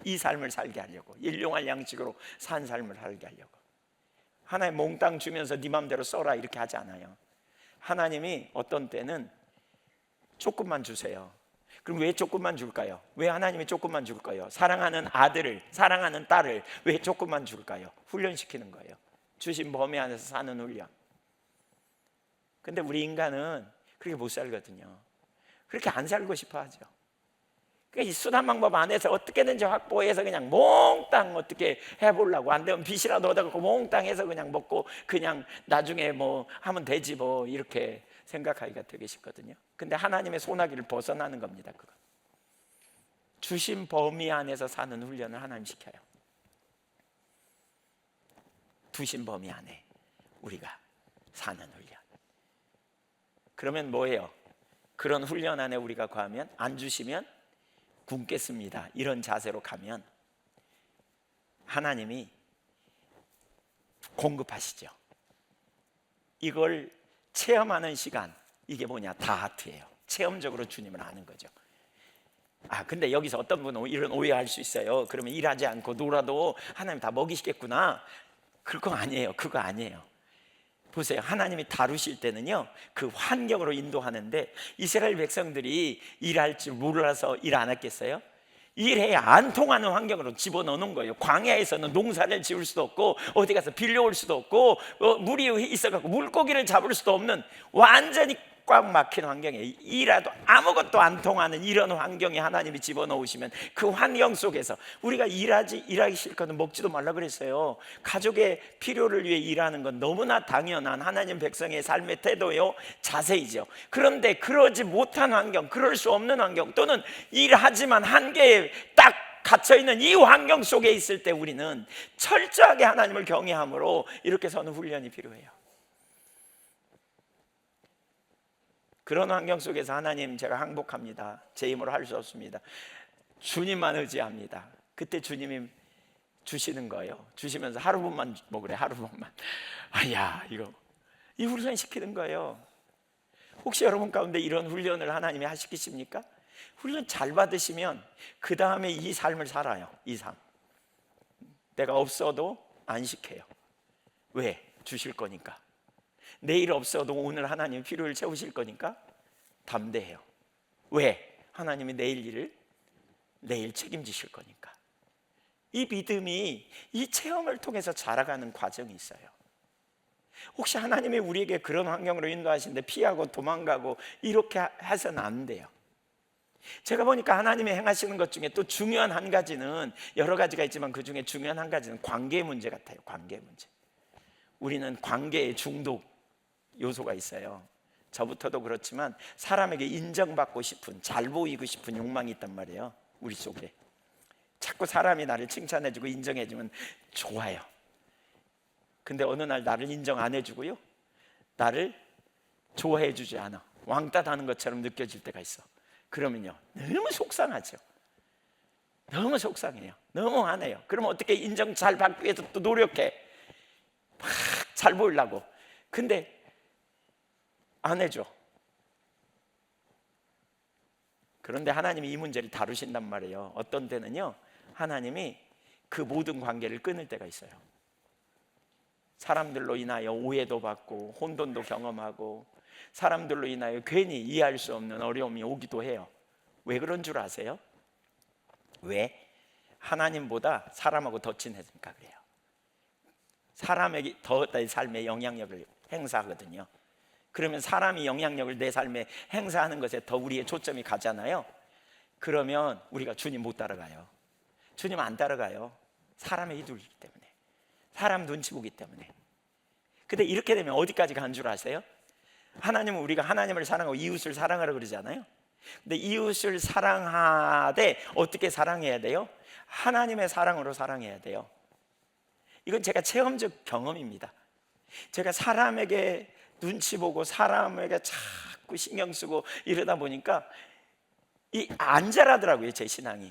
S1: 이 삶을 살게 하려고, 일용할 양식으로 산 삶을 살게 하려고. 하나님 몽땅 주면서 네 맘대로 써라 이렇게 하지 않아요. 하나님이 어떤 때는 조금만 주세요. 그럼 왜 조금만 줄까요? 왜 하나님이 조금만 줄까요? 사랑하는 아들을, 사랑하는 딸을 왜 조금만 줄까요? 훈련시키는 거예요. 주신 범위 안에서 사는 훈련. 근데 우리 인간은 그렇게 못 살거든요. 그렇게 안 살고 싶어 하죠. 그러니까 이 수단 방법 안에서 어떻게든지 확보해서 그냥 몽땅 어떻게 해보려고, 안 되면 빚이라도 얻어갖고 몽땅 해서 그냥 먹고 그냥 나중에 뭐 하면 되지 뭐 이렇게 생각하기가 되게 쉽거든요. 근데 하나님의 소나기를 벗어나는 겁니다. 그거. 주신 범위 안에서 사는 훈련을 하나님 시켜요. 주신 범위 안에 우리가 사는 훈련. 그러면 뭐예요? 그런 훈련 안에 우리가 가면, 안 주시면 굶겠습니다 이런 자세로 가면 하나님이 공급하시죠. 이걸 체험하는 시간, 이게 뭐냐? 다하트예요. 체험적으로 주님을 아는 거죠. 근데 여기서 어떤 분은 이런 오해할 수 있어요. 그러면 일하지 않고 놀아도 하나님 다 먹이시겠구나. 그거 아니에요. 그거 아니에요. 보세요. 하나님이 다루실 때는요, 그 환경으로 인도하는데, 이스라엘 백성들이 일할 줄 몰라서 일 안 했겠어요? 일해야 안 통하는 환경으로 집어넣는 거예요. 광야에서는 농사를 지을 수도 없고 어디 가서 빌려올 수도 없고 물이 있어갖고 물고기를 잡을 수도 없는 완전히 꽉 막힌 환경에, 일하도 아무것도 안 통하는 이런 환경에 하나님이 집어넣으시면 그 환경 속에서 우리가 일하기 싫거든 먹지도 말라 그랬어요. 가족의 필요를 위해 일하는 건 너무나 당연한 하나님 백성의 삶의 태도요, 자세이죠. 그런데 그러지 못한 환경, 그럴 수 없는 환경, 또는 일하지만 한계에 딱 갇혀있는 이 환경 속에 있을 때 우리는 철저하게 하나님을 경외함으로 이렇게 서는 훈련이 필요해요. 그런 환경 속에서 하나님, 제가 항복합니다. 제 힘으로 할 수 없습니다. 주님만 의지합니다. 그때 주님이 주시는 거예요. 주시면서 하루분만 먹으래, 하루분만. 이 훈련 시키는 거예요. 혹시 여러분 가운데 이런 훈련을 하나님이 하시겠습니까? 훈련 잘 받으시면 그 다음에 이 삶을 살아요. 이 삶. 내가 없어도 안 시켜요. 왜? 주실 거니까. 내일 없어도 오늘 하나님 필요를 채우실 거니까 담대해요. 왜? 하나님이 내일 일을 내일 책임지실 거니까. 이 믿음이 이 체험을 통해서 자라가는 과정이 있어요. 혹시 하나님이 우리에게 그런 환경으로 인도하시는데 피하고 도망가고 이렇게 해서는 안 돼요. 제가 보니까 하나님이 행하시는 것 중에 또 중요한 한 가지는, 여러 가지가 있지만 그 중에 중요한 한 가지는 관계 문제 같아요. 관계 문제. 우리는 관계에 중독 요소가 있어요. 저부터도 그렇지만 사람에게 인정받고 싶은, 잘 보이고 싶은 욕망이 있단 말이에요. 우리 속에 자꾸 사람이 나를 칭찬해주고 인정해주면 좋아요. 근데 어느 날 나를 인정 안 해주고요, 나를 좋아해주지 않아, 왕따 당하는 것처럼 느껴질 때가 있어. 그러면요 너무 속상하죠. 너무 속상해요. 너무 화내요. 그러면 어떻게 인정 잘 받기 위해서 또 노력해, 막 잘 보이려고. 근데 안 해줘. 그런데 하나님이 이 문제를 다루신단 말이에요. 어떤 때는요 하나님이 그 모든 관계를 끊을 때가 있어요. 사람들로 인하여 오해도 받고 혼돈도 경험하고 사람들로 인하여 괜히 이해할 수 없는 어려움이 오기도 해요. 왜 그런 줄 아세요? 왜? 하나님보다 사람하고 더 친해지니까 그래요. 사람에게 더 내 삶에 영향력을 행사하거든요. 그러면 사람이 영향력을 내 삶에 행사하는 것에 더 우리의 초점이 가잖아요. 그러면 우리가 주님 못 따라가요. 주님 안 따라가요. 사람의 휘둘리기 때문에, 사람 눈치 보기 때문에. 근데 이렇게 되면 어디까지 간 줄 아세요? 하나님은 우리가 하나님을 사랑하고 이웃을 사랑하라 그러잖아요. 근데 이웃을 사랑하되 어떻게 사랑해야 돼요? 하나님의 사랑으로 사랑해야 돼요. 이건 제가 체험적 경험입니다. 제가 사람에게 눈치 보고 사람에게 자꾸 신경 쓰고 이러다 보니까 안 자라더라고요, 제 신앙이.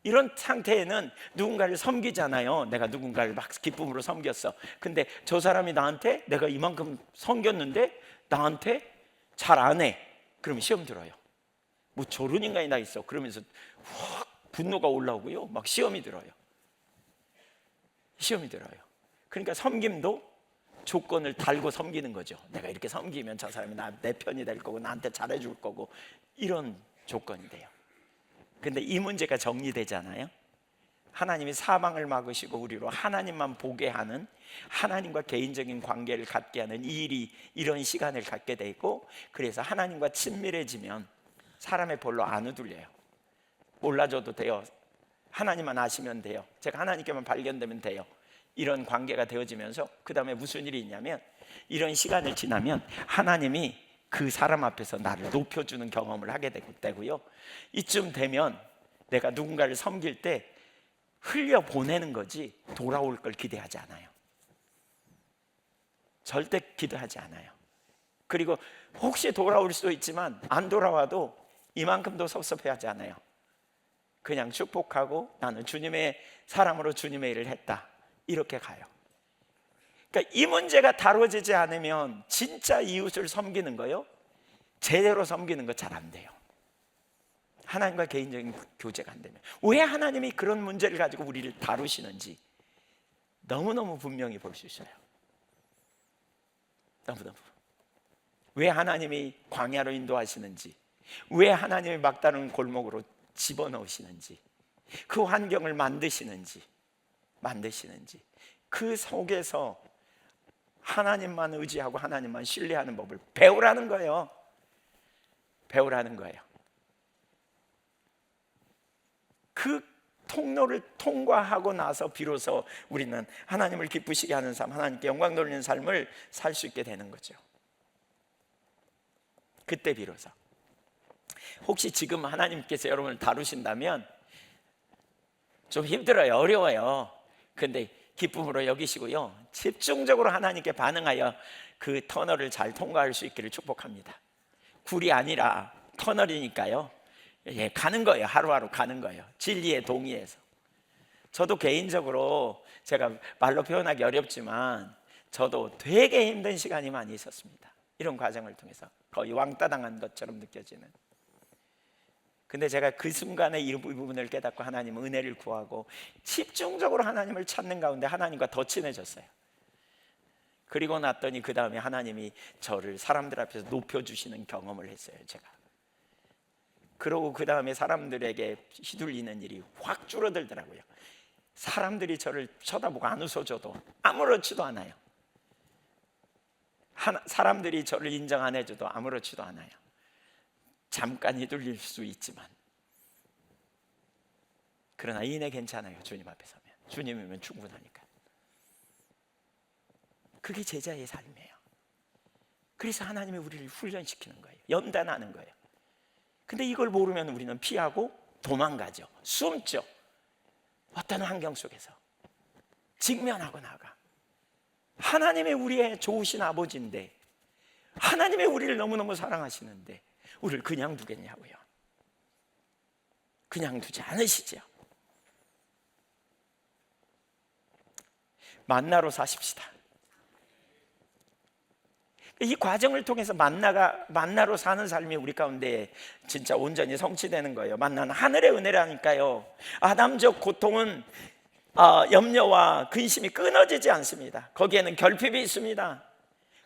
S1: 이런 상태에는 누군가를 섬기잖아요. 내가 누군가를 막 기쁨으로 섬겼어. 근데 저 사람이 나한테, 내가 이만큼 섬겼는데 나한테 잘 안 해. 그러면 시험 들어요. 뭐 저런 인간이 다 있어. 그러면서 확 분노가 올라오고요, 막 시험이 들어요. 시험이 들어요. 그러니까 섬김도 조건을 달고 섬기는 거죠. 내가 이렇게 섬기면 저 사람이 내 편이 될 거고 나한테 잘해줄 거고, 이런 조건이 돼요. 근데 이 문제가 정리되잖아요. 하나님이 사방을 막으시고 우리로 하나님만 보게 하는, 하나님과 개인적인 관계를 갖게 하는 이 일이, 이런 시간을 갖게 되고, 그래서 하나님과 친밀해지면 사람의 볼로 안 우둘려요. 몰라줘도 돼요. 하나님만 아시면 돼요. 제가 하나님께만 발견되면 돼요. 이런 관계가 되어지면서 그 다음에 무슨 일이 있냐면, 이런 시간을 지나면 하나님이 그 사람 앞에서 나를 높여주는 경험을 하게 되고요, 이쯤 되면 내가 누군가를 섬길 때 흘려보내는 거지 돌아올 걸 기대하지 않아요. 절대 기대하지 않아요. 그리고 혹시 돌아올 수도 있지만 안 돌아와도 이만큼도 섭섭해하지 않아요. 그냥 축복하고 나는 주님의 사람으로 주님의 일을 했다, 이렇게 가요. 그러니까 이 문제가 다뤄지지 않으면 진짜 이웃을 섬기는 거요, 제대로 섬기는 거 잘 안 돼요. 하나님과 개인적인 교제가 안 되면. 왜 하나님이 그런 문제를 가지고 우리를 다루시는지 너무너무 분명히 볼 수 있어요. 너무너무. 왜 하나님이 광야로 인도하시는지, 왜 하나님이 막다른 골목으로 집어넣으시는지, 그 환경을 만드시는지 그 속에서 하나님만 의지하고 하나님만 신뢰하는 법을 배우라는 거예요. 배우라는 거예요. 그 통로를 통과하고 나서 비로소 우리는 하나님을 기쁘시게 하는 삶, 하나님께 영광 돌리는 삶을 살 수 있게 되는 거죠. 그때 비로소. 혹시 지금 하나님께서 여러분을 다루신다면 좀 힘들어요, 어려워요. 근데 기쁨으로 여기시고요, 집중적으로 하나님께 반응하여 그 터널을 잘 통과할 수 있기를 축복합니다. 굴이 아니라 터널이니까요, 예, 가는 거예요. 하루하루 가는 거예요. 진리에 동의해서. 저도 개인적으로, 제가 말로 표현하기 어렵지만 저도 되게 힘든 시간이 많이 있었습니다. 이런 과정을 통해서 거의 왕따 당한 것처럼 느껴지는. 근데 제가 그 순간에 이 부분을 깨닫고 하나님 은혜를 구하고 집중적으로 하나님을 찾는 가운데 하나님과 더 친해졌어요. 그리고 났더니 그 다음에 하나님이 저를 사람들 앞에서 높여주시는 경험을 했어요, 제가. 그러고 그 다음에 사람들에게 휘둘리는 일이 확 줄어들더라고요. 사람들이 저를 쳐다보고 안 웃어줘도 아무렇지도 않아요. 사람들이 저를 인정 안 해줘도 아무렇지도 않아요. 잠깐 휘둘릴 수 있지만, 그러나 이내 괜찮아요. 주님 앞에 서면, 주님이면 충분하니까. 그게 제자의 삶이에요. 그래서 하나님이 우리를 훈련시키는 거예요. 연단하는 거예요. 근데 이걸 모르면 우리는 피하고 도망가죠. 숨죠. 어떤 환경 속에서 직면하고 나가. 하나님의 우리의 좋으신 아버지인데, 하나님의 우리를 너무너무 사랑하시는데 우리를 그냥 두겠냐고요. 그냥 두지 않으시죠. 만나로 사십시다. 이 과정을 통해서 만나로 사는 삶이 우리 가운데 진짜 온전히 성취되는 거예요. 만나는 하늘의 은혜라니까요. 아담적 고통은 염려와 근심이 끊어지지 않습니다. 거기에는 결핍이 있습니다.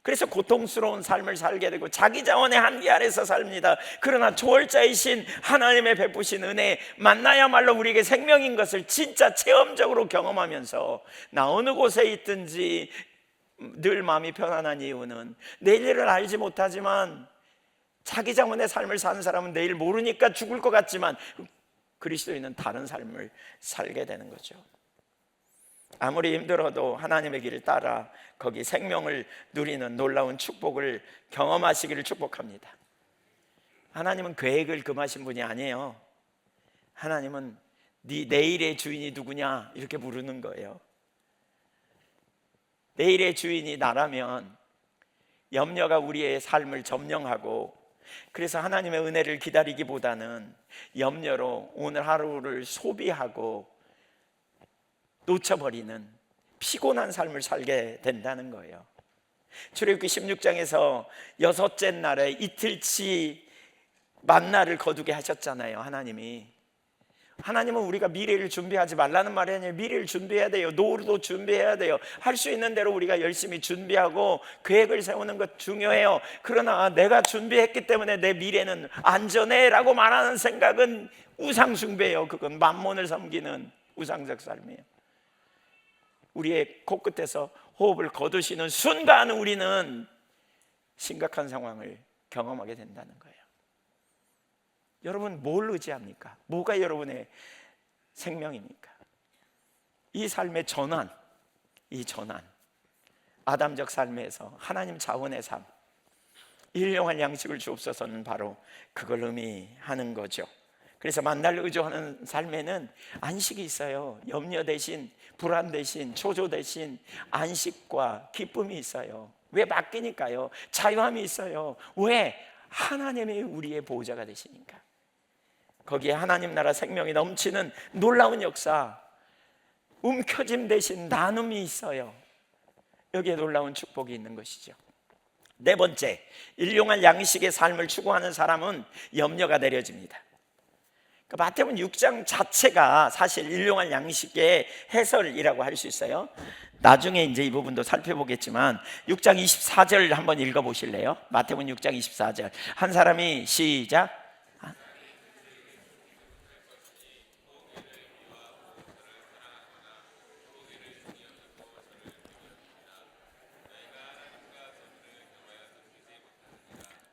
S1: 그래서 고통스러운 삶을 살게 되고 자기 자원의 한계 아래서 삽니다. 그러나 초월자이신 하나님의 베푸신 은혜, 만나야말로 우리에게 생명인 것을 진짜 체험적으로 경험하면서 나 어느 곳에 있든지 늘 마음이 편안한 이유는, 내일을 알지 못하지만 자기 자원의 삶을 사는 사람은 내일 모르니까 죽을 것 같지만 그리스도인은 다른 삶을 살게 되는 거죠. 아무리 힘들어도 하나님의 길을 따라 거기 생명을 누리는 놀라운 축복을 경험하시기를 축복합니다. 하나님은 계획을 금하신 분이 아니에요. 하나님은 네 내일의 주인이 누구냐 이렇게 부르는 거예요. 내일의 주인이 나라면 염려가 우리의 삶을 점령하고, 그래서 하나님의 은혜를 기다리기보다는 염려로 오늘 하루를 소비하고 놓쳐버리는 피곤한 삶을 살게 된다는 거예요. 출애굽기 16장에서 여섯째 날에 이틀치 만나를 거두게 하셨잖아요. 하나님은 우리가 미래를 준비하지 말라는 말이 아니에요. 미래를 준비해야 돼요. 노후도 준비해야 돼요. 할 수 있는 대로 우리가 열심히 준비하고 계획을 세우는 것 중요해요. 그러나 내가 준비했기 때문에 내 미래는 안전해 라고 말하는 생각은 우상 숭배예요. 그건 만몬을 섬기는 우상적 삶이에요. 우리의 코끝에서 호흡을 거두시는 순간 우리는 심각한 상황을 경험하게 된다는 거예요. 여러분 뭘 의지합니까? 뭐가 여러분의 생명입니까? 이 삶의 전환, 아담적 삶에서 하나님 자원의 삶, 일용할 양식을 주옵소서는 바로 그걸 의미하는 거죠. 그래서 만나를 의존하는 삶에는 안식이 있어요. 염려 대신, 불안 대신, 초조 대신 안식과 기쁨이 있어요. 왜? 맡기니까요. 자유함이 있어요. 왜? 하나님이 우리의 보호자가 되시니까. 거기에 하나님 나라 생명이 넘치는 놀라운 역사, 움켜짐 대신 나눔이 있어요. 여기에 놀라운 축복이 있는 것이죠. 네 번째, 일용할 양식의 삶을 추구하는 사람은 염려가 내려집니다. 마태복음 6장 자체가 사실 일용할 양식의 해설이라고 할 수 있어요. 나중에 이제 이 부분도 살펴보겠지만 6장 24절 한번 읽어보실래요? 마태복음 6장 24절 한 사람이 시작.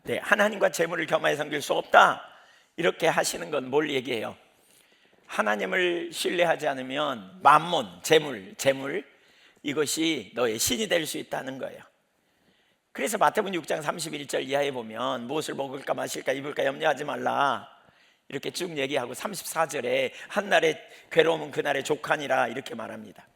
S1: 네, 하나님과 재물을 겸하여 섬길 수 없다 이렇게 하시는 건 뭘 얘기해요? 하나님을 신뢰하지 않으면 만몬, 재물 이것이 너의 신이 될 수 있다는 거예요. 그래서 마태복음 6장 31절 이하에 보면 무엇을 먹을까 마실까 입을까 염려하지 말라 이렇게 쭉 얘기하고 34절에 한날의 괴로움은 그날의 족하니라 이렇게 말합니다.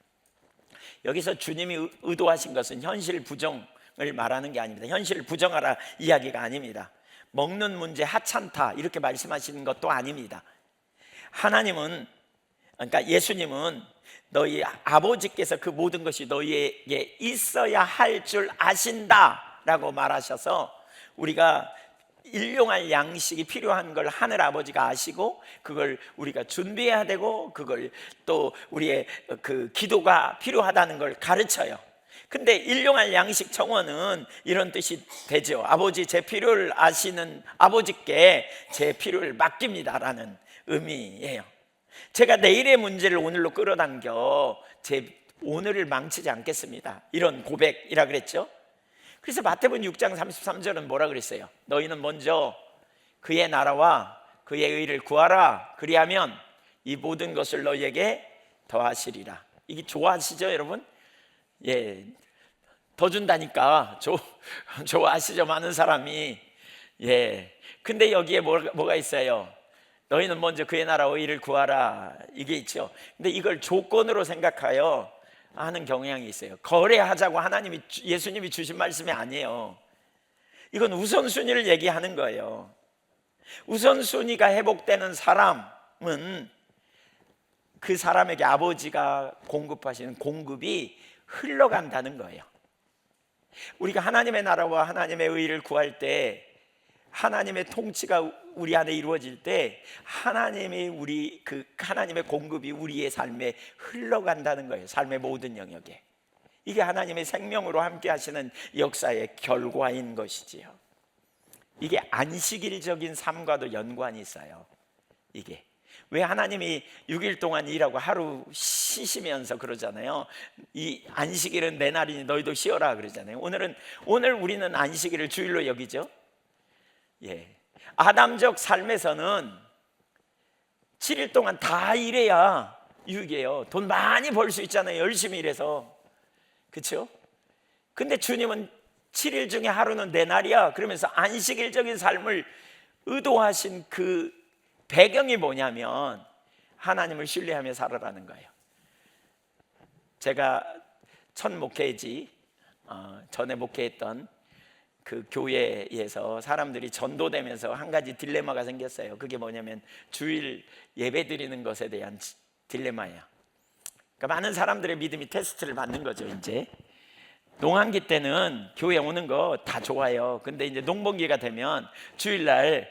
S1: 여기서 주님이 의도하신 것은 현실 부정을 말하는 게 아닙니다. 현실을 부정하라 이야기가 아닙니다. 먹는 문제 하찮다 이렇게 말씀하시는 것도 아닙니다. 하나님은, 그러니까 예수님은 너희 아버지께서 그 모든 것이 너희에게 있어야 할 줄 아신다 라고 말하셔서 우리가 일용할 양식이 필요한 걸 하늘 아버지가 아시고 그걸 우리가 준비해야 되고 그걸 또 우리의 그 기도가 필요하다는 걸 가르쳐요. 근데 일용할 양식 청원은 이런 뜻이 되죠. 아버지 제 필요를 아시는 아버지께 제 필요를 맡깁니다라는 의미예요. 제가 내일의 문제를 오늘로 끌어당겨 제 오늘을 망치지 않겠습니다 이런 고백이라 그랬죠. 그래서 마태복음 6장 33절은 뭐라 그랬어요? 너희는 먼저 그의 나라와 그의 의를 구하라 그리하면 이 모든 것을 너희에게 더하시리라. 이게 좋아하시죠 여러분? 예, 더 준다니까 좋아하시죠 많은 사람이. 예, 근데 여기에 뭐가 있어요? 너희는 먼저 그의 나라와 의를 구하라 이게 있죠. 근데 이걸 조건으로 생각하여 하는 경향이 있어요. 거래하자고 예수님이 주신 말씀이 아니에요. 이건 우선순위를 얘기하는 거예요. 우선순위가 회복되는 사람은 그 사람에게 아버지가 공급하시는 공급이 흘러간다는 거예요. 우리가 하나님의 나라와 하나님의 의를 구할 때 하나님의 통치가 우리 안에 이루어질 때 하나님의 공급이 우리의 삶에 흘러간다는 거예요. 삶의 모든 영역에. 이게 하나님의 생명으로 함께 하시는 역사의 결과인 것이지요. 이게 안식일적인 삶과도 연관이 있어요. 이게 왜 하나님이 6일 동안 일하고 하루 쉬시면서 그러잖아요. 이 안식일은 내 날이니 너희도 쉬어라 그러잖아요. 오늘 우리는 안식일을 주일로 여기죠. 예, 아담적 삶에서는 7일 동안 다 일해야 유익이에요. 돈 많이 벌 수 있잖아요. 열심히 일해서. 그렇죠? 근데 주님은 7일 중에 하루는 내 날이야 그러면서 안식일적인 삶을 의도하신 그 배경이 뭐냐면 하나님을 신뢰하며 살아라는 거예요. 제가 첫 목회지 전에 목회했던 그 교회에서 사람들이 전도되면서 한 가지 딜레마가 생겼어요. 그게 뭐냐면 주일 예배 드리는 것에 대한 딜레마예요. 그러니까 많은 사람들의 믿음이 테스트를 받는 거죠. 이제 농한기 때는 교회 오는 거 다 좋아요. 근데 이제 농번기가 되면 주일날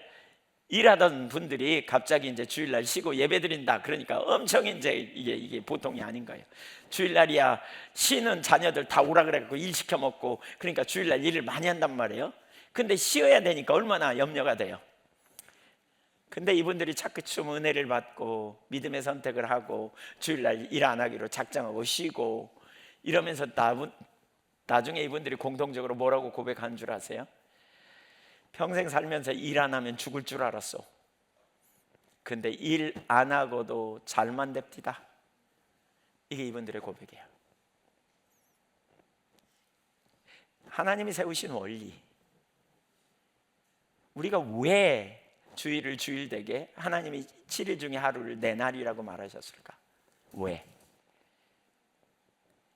S1: 일하던 분들이 갑자기 이제 주일날 쉬고 예배 드린다 그러니까 엄청 이제 이게 보통이 아닌 거예요. 주일날이야 쉬는 자녀들 다 오라 그래갖고 일 시켜 먹고, 그러니까 주일날 일을 많이 한단 말이에요. 근데 쉬어야 되니까 얼마나 염려가 돼요. 근데 이분들이 차츰 은혜를 받고 믿음의 선택을 하고 주일날 일 안 하기로 작정하고 쉬고 이러면서 나중에 이분들이 공통적으로 뭐라고 고백한 줄 아세요? 평생 살면서 일 안 하면 죽을 줄 알았어. 근데 일 안 하고도 잘만 됩디다. 이게 이분들의 고백이에요. 하나님이 세우신 원리, 우리가 왜 주일을 주일되게 하나님이 7일 중에 하루를 내 날이라고 말하셨을까? 왜?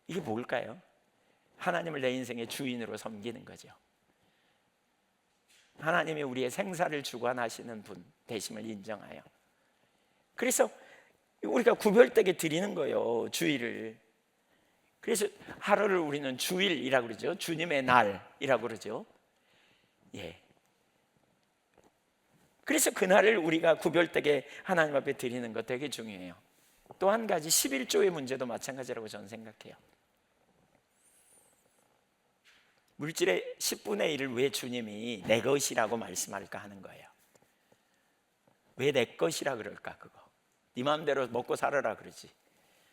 S1: 이게 뭘까요? 하나님을 내 인생의 주인으로 섬기는 거죠. 하나님이 우리의 생사를 주관하시는 분 되심을 인정하여, 그래서 우리가 구별되게 드리는 거예요, 주일을. 그래서 하루를 우리는 주일이라고 그러죠. 주님의 날이라고 그러죠. 예. 그래서 그날을 우리가 구별되게 하나님 앞에 드리는 것 되게 중요해요. 또 한 가지 11조의 문제도 마찬가지라고 저는 생각해요. 물질의 10분의 1을 왜 주님이 내 것이라고 말씀할까 하는 거예요. 왜 내 것이라 그럴까? 그거 네 마음대로 먹고 살아라 그러지.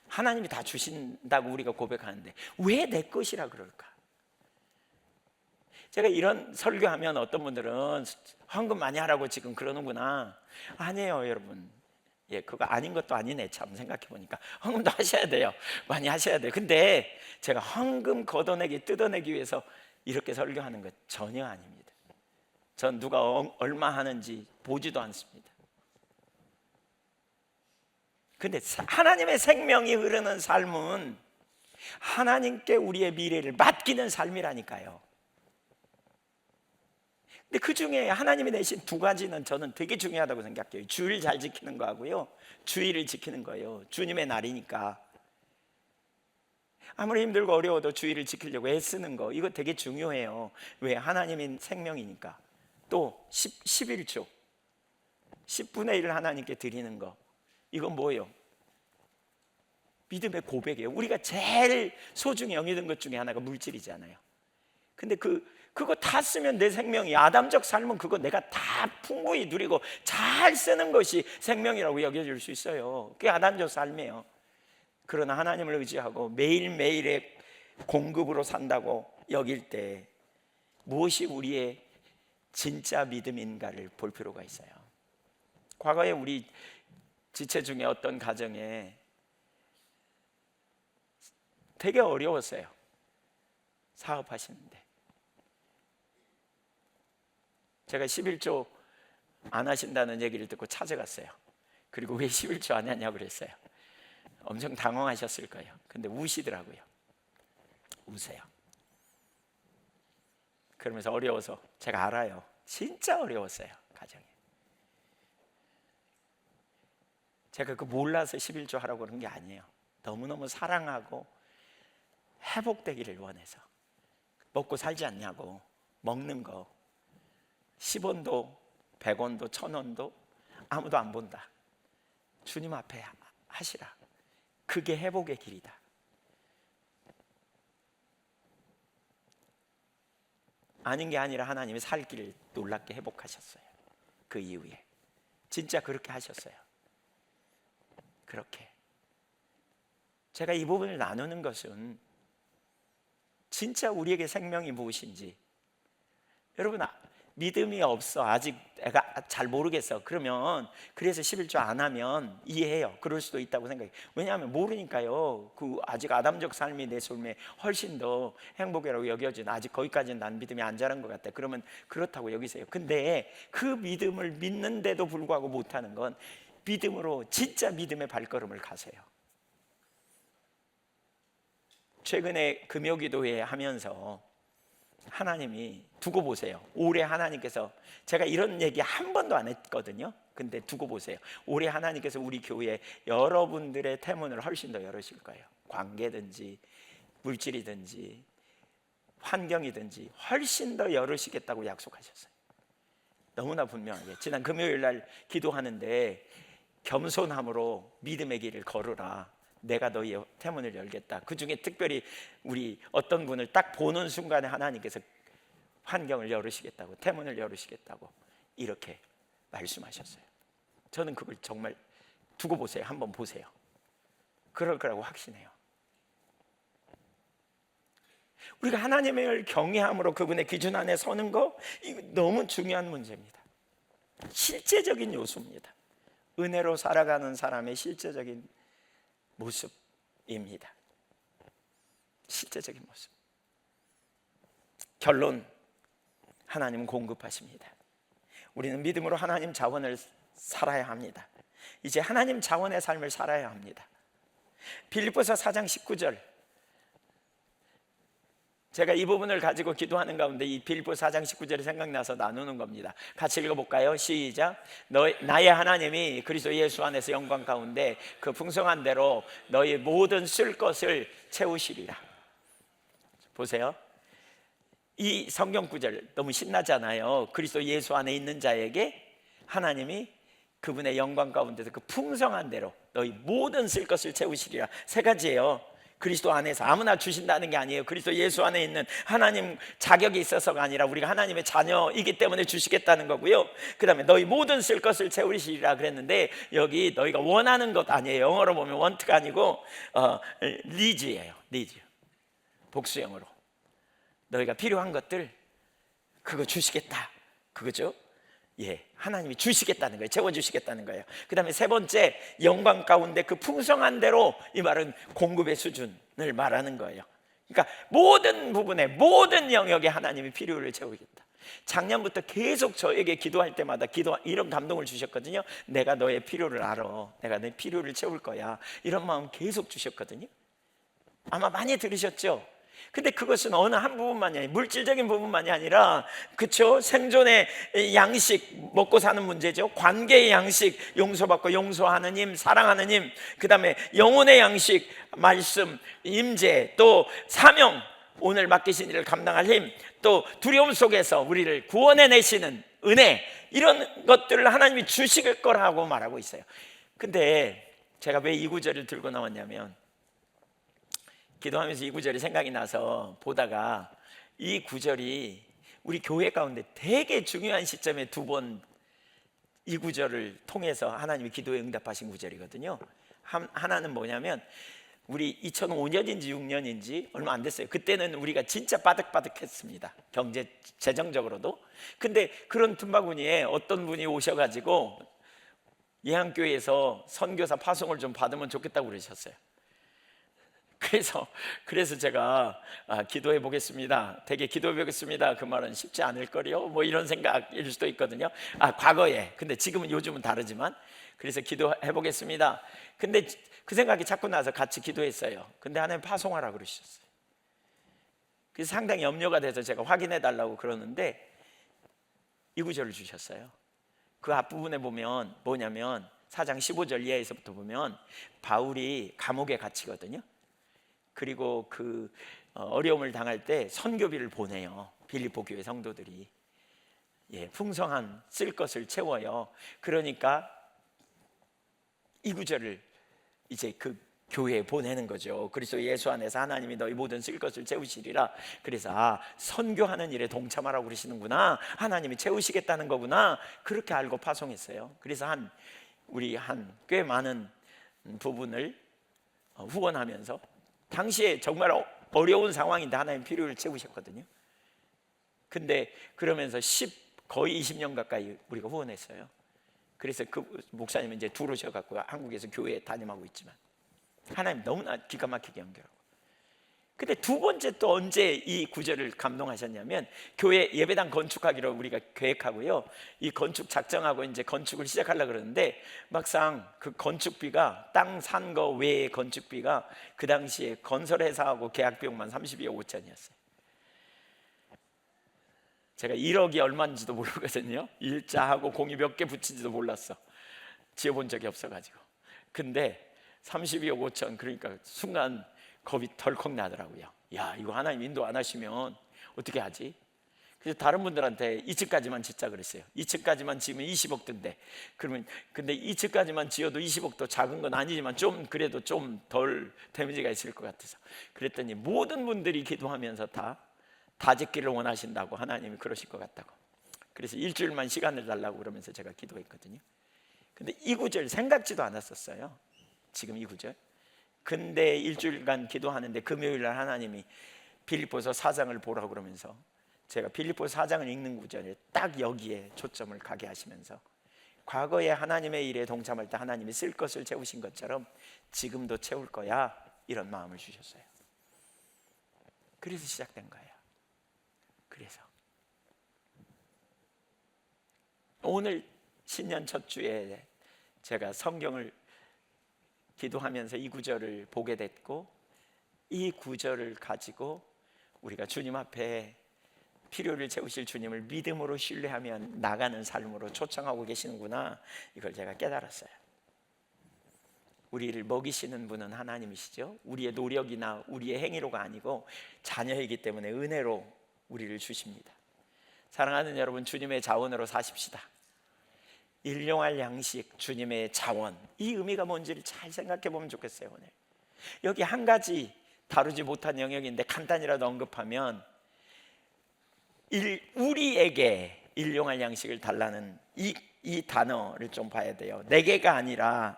S1: 하나님이 다 주신다고 우리가 고백하는데 왜 내 것이라 그럴까? 제가 이런 설교하면 어떤 분들은 헌금 많이 하라고 지금 그러는구나. 아니에요 여러분. 예, 그거 아닌 것도 아니네. 참 생각해 보니까 헌금도 하셔야 돼요. 많이 하셔야 돼요. 근데 제가 헌금 걷어내기 뜯어내기 위해서 이렇게 설교하는 것 전혀 아닙니다. 전 누가 얼마 하는지 보지도 않습니다. 근데 하나님의 생명이 흐르는 삶은 하나님께 우리의 미래를 맡기는 삶이라니까요. 근데 그 중에 하나님이 내신 두 가지는 저는 되게 중요하다고 생각해요. 주일 잘 지키는 거하고요, 주일을 지키는 거예요. 주님의 날이니까 아무리 힘들고 어려워도 주일을 지키려고 애쓰는 거, 이거 되게 중요해요. 왜? 하나님인 생명이니까. 또 11조 10분의 1을 하나님께 드리는 거, 이건 뭐예요? 믿음의 고백이에요. 우리가 제일 소중히 여기는 것 중에 하나가 물질이잖아요. 근데 그거 다 쓰면 내 생명이, 아담적 삶은 그거 내가 다 풍부히 누리고 잘 쓰는 것이 생명이라고 여겨질 수 있어요. 그게 아담적 삶이에요. 그러나 하나님을 의지하고 매일매일의 공급으로 산다고 여길 때 무엇이 우리의 진짜 믿음인가를 볼 필요가 있어요. 과거에 우리 지체 중에 어떤 가정에 되게 어려웠어요. 사업하시는데 제가 11조 안 하신다는 얘기를 듣고 찾아갔어요. 그리고 왜 11조 안 하냐고 그랬어요. 엄청 당황하셨을 거예요. 근데 우시더라고요. 우세요. 그러면서 어려워서, 제가 알아요. 진짜 어려웠어요, 가정이. 제가 그 몰라서 11조 하라고 그런 게 아니에요. 너무너무 사랑하고 회복되기를 원해서. 먹고 살지 않냐고. 먹는 거 10원도 100원도 1000원도 아무도 안 본다. 주님 앞에 하시라. 그게 회복의 길이다. 아닌 게 아니라 하나님이 살 길을 놀랍게 회복하셨어요. 그 이후에 진짜 그렇게 하셨어요. 그렇게 제가 이 부분을 나누는 것은 진짜 우리에게 생명이 무엇인지, 여러분 믿음이 없어, 아직 내가 잘 모르겠어, 그러면 그래서 11조 안 하면 이해해요. 그럴 수도 있다고 생각해요. 왜냐하면 모르니까요. 그 아직 아담적 삶이 내 삶에 훨씬 더 행복이라고 여겨진, 아직 거기까지는 난 믿음이 안 자란 것 같아. 그러면 그렇다고 여기세요. 근데 그 믿음을 믿는데도 불구하고 못하는 건 믿음으로 진짜 믿음의 발걸음을 가세요. 최근에 금요기도회 하면서 하나님이 두고 보세요. 올해 하나님께서, 제가 이런 얘기 한 번도 안 했거든요. 근데 두고 보세요. 올해 하나님께서 우리 교회 여러분들의 태문을 훨씬 더 열으실 거예요. 관계든지 물질이든지 환경이든지 훨씬 더 열으시겠다고 약속하셨어요. 너무나 분명하게 지난 금요일 날 기도하는데 겸손함으로 믿음의 길을 걸으라. 내가 너희의 태문을 열겠다. 그 중에 특별히 우리 어떤 분을 딱 보는 순간에 하나님께서 환경을 열으시겠다고, 태문을 열으시겠다고 이렇게 말씀하셨어요. 저는 그걸 정말 두고 보세요. 한번 보세요. 그럴 거라고 확신해요. 우리가 하나님을 경외함으로 그분의 기준 안에 서는 거, 이거 너무 중요한 문제입니다. 실제적인 요소입니다. 은혜로 살아가는 사람의 실제적인 모습입니다. 실제적인 모습. 결론, 하나님은 공급하십니다. 우리는 믿음으로 하나님 자원을 살아야 합니다. 이제 하나님 자원의 삶을 살아야 합니다. 빌립보서 4장 19절, 제가 이 부분을 가지고 기도하는 가운데 이 빌립보 4장 19절이 생각나서 나누는 겁니다. 같이 읽어볼까요? 시작. 나의 하나님이 그리스도 예수 안에서 영광 가운데 그 풍성한 대로 너희 모든 쓸 것을 채우시리라. 보세요. 이 성경 구절 너무 신나잖아요. 그리스도 예수 안에 있는 자에게 하나님이 그분의 영광 가운데서 그 풍성한 대로 너희 모든 쓸 것을 채우시리라. 세 가지예요. 그리스도 안에서 아무나 주신다는 게 아니에요. 그리스도 예수 안에 있는 하나님 자격이 있어서가 아니라 우리가 하나님의 자녀이기 때문에 주시겠다는 거고요. 그 다음에 너희 모든 쓸 것을 채우시리라 그랬는데 여기 너희가 원하는 것 아니에요. 영어로 보면 want가 아니고 needs예요. needs. 복수형으로 너희가 필요한 것들 그거 주시겠다, 그거죠? 예, 하나님이 주시겠다는 거예요. 채워주시겠다는 거예요. 그 다음에 세 번째, 영광 가운데 그 풍성한 대로, 이 말은 공급의 수준을 말하는 거예요. 그러니까 모든 부분에, 모든 영역에 하나님이 필요를 채우겠다. 작년부터 계속 저에게 기도할 때마다 이런 감동을 주셨거든요. 내가 너의 필요를 알아. 내가 내 필요를 채울 거야. 이런 마음 계속 주셨거든요. 아마 많이 들으셨죠? 근데 그것은 어느 한 부분만이 아니라, 물질적인 부분만이 아니라, 그쵸? 생존의 양식, 먹고 사는 문제죠. 관계의 양식, 용서받고 용서하는 힘, 사랑하는 힘, 그 다음에 영혼의 양식, 말씀, 임재, 또 사명, 오늘 맡기신 일을 감당할 힘, 또 두려움 속에서 우리를 구원해내시는 은혜, 이런 것들을 하나님이 주실 거라고 말하고 있어요. 근데 제가 왜 이 구절을 들고 나왔냐면, 기도하면서 이 구절이 생각이 나서 보다가 이 구절이 우리 교회 가운데 되게 중요한 시점에 두 번 이 구절을 통해서 하나님이 기도에 응답하신 구절이거든요. 하나는 뭐냐면 우리 2005년인지 6년인지 얼마 안 됐어요. 그때는 우리가 진짜 바득바득했습니다. 재정적으로도. 근데 그런 틈바구니에 어떤 분이 오셔가지고 예한교회에서 선교사 파송을 좀 받으면 좋겠다고 그러셨어요. 그래서 제가 기도해 보겠습니다. 되게 기도해 보겠습니다. 그 말은 쉽지 않을 거요. 뭐 이런 생각일 수도 있거든요. 과거에. 근데 지금은 요즘은 다르지만 그래서 기도해 보겠습니다. 근데 그 생각이 자꾸 나서 같이 기도했어요. 근데 하나님 파송하라 그러셨어요. 그래서 상당히 염려가 돼서 제가 확인해 달라고 그러는데 이 구절을 주셨어요. 그 앞부분에 보면 뭐냐면 4장 15절 이하에서부터 보면 바울이 감옥에 갇히거든요. 그리고 그 어려움을 당할 때 선교비를 보내요. 빌립보 교회 성도들이. 예, 풍성한 쓸 것을 채워요. 그러니까 이 구절을 이제 그 교회에 보내는 거죠. 그리스도 예수 안에서 하나님이 너희 모든 쓸 것을 채우시리라. 그래서 선교하는 일에 동참하라고 그러시는구나, 하나님이 채우시겠다는 거구나, 그렇게 알고 파송했어요. 그래서 우리 꽤 많은 부분을 후원하면서, 당시에 정말 어려운 상황인데 하나님 필요를 채우셨거든요. 근데 그러면서 거의 20년 가까이 우리가 후원했어요. 그래서 그 목사님은 이제 들어오셔갖고 한국에서 교회 담임하고 있지만 하나님 너무나 기가 막히게 연결하고. 근데 두 번째 또 언제 이 구절을 감동하셨냐면, 교회 예배당 건축하기로 우리가 계획하고요, 이 건축 작정하고 이제 건축을 시작하려고 그러는데 막상 그 건축비가, 땅 산 거 외에 건축비가 그 당시에 건설회사하고 계약 비용만 32억 5천이었어요. 제가 1억이 얼마인지도 모르거든요. 일자하고 공이 몇 개 붙인지도 몰랐어. 지어본 적이 없어가지고. 근데 32억 5천, 그러니까 순간 겁이 덜컥 나더라고요. 야, 이거 하나님 인도 안 하시면 어떻게 하지? 그래서 다른 분들한테 2층까지만 짓자 그랬어요. 2층까지만 지으면 20억 든대. 그러면 근데 2층까지만 지어도 20억도 작은 건 아니지만 좀 그래도 좀 덜 데미지가 있을 것 같아서 그랬더니 모든 분들이 기도하면서 다 짓기를 원하신다고, 하나님이 그러실 것 같다고. 그래서 일주일만 시간을 달라고 그러면서 제가 기도했거든요. 근데 이 구절 생각지도 않았었어요. 지금 이 구절. 근데 일주일간 기도하는데 금요일 날 하나님이 빌립보서 4장을 보라고 그러면서 제가 빌립보서 4장을 읽는 구절에 딱 여기에 초점을 가게 하시면서 과거에 하나님의 일에 동참할 때 하나님이 쓸 것을 채우신 것처럼 지금도 채울 거야, 이런 마음을 주셨어요. 그래서 시작된 거예요. 그래서 오늘 신년 첫 주에 제가 성경을 기도하면서 이 구절을 보게 됐고, 이 구절을 가지고 우리가 주님 앞에 필요를 채우실 주님을 믿음으로 신뢰하며 나가는 삶으로 초청하고 계시는구나, 이걸 제가 깨달았어요. 우리를 먹이시는 분은 하나님이시죠. 우리의 노력이나 우리의 행위로가 아니고 자녀이기 때문에 은혜로 우리를 주십니다. 사랑하는 여러분, 주님의 자원으로 사십시다. 일용할 양식, 주님의 자원, 이 의미가 뭔지를 잘 생각해 보면 좋겠어요. 오늘 여기 한 가지 다루지 못한 영역인데 간단히라도 언급하면, 우리에게 일용할 양식을 달라는 이 단어를 좀 봐야 돼요. 내게가 아니라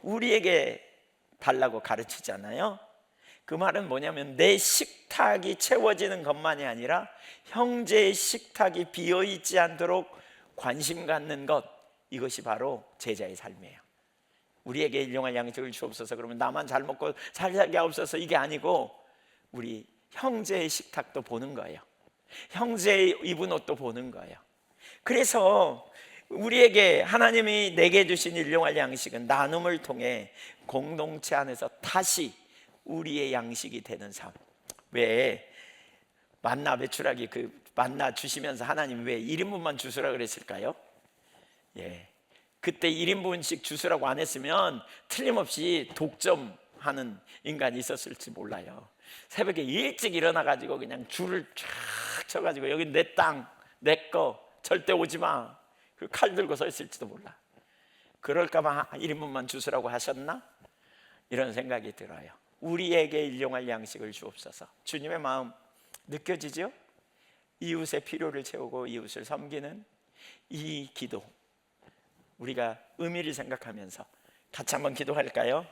S1: 우리에게 달라고 가르치잖아요. 그 말은 뭐냐면 내 식탁이 채워지는 것만이 아니라 형제의 식탁이 비어있지 않도록 관심 갖는 것, 이것이 바로 제자의 삶이에요. 우리에게 일용할 양식을 주옵소서 그러면 나만 잘 먹고 잘 살게 하옵소서, 이게 아니고 우리 형제의 식탁도 보는 거예요. 형제의 입은 옷도 보는 거예요. 그래서 우리에게 하나님이 내게 주신 일용할 양식은 나눔을 통해 공동체 안에서 다시 우리의 양식이 되는 삶. 왜 만나 배출하기, 그 만나 주시면서 하나님 왜 1인분만 주시라 그랬을까요? 그때 1인분씩 주시라고 안 했으면 틀림없이 독점하는 인간이 있었을지 몰라요. 새벽에 일찍 일어나가지고 그냥 줄을 쫙 쳐가지고 여기 내 땅, 내 거, 절대 오지 마, 그 칼 들고 서 있을지도 몰라. 그럴까봐 1인분만 주시라고 하셨나? 이런 생각이 들어요. 우리에게 일용할 양식을 주옵소서. 주님의 마음 느껴지죠? 이웃의 필요를 채우고 이웃을 섬기는 이 기도, 우리가 의미를 생각하면서 같이 한번 기도할까요?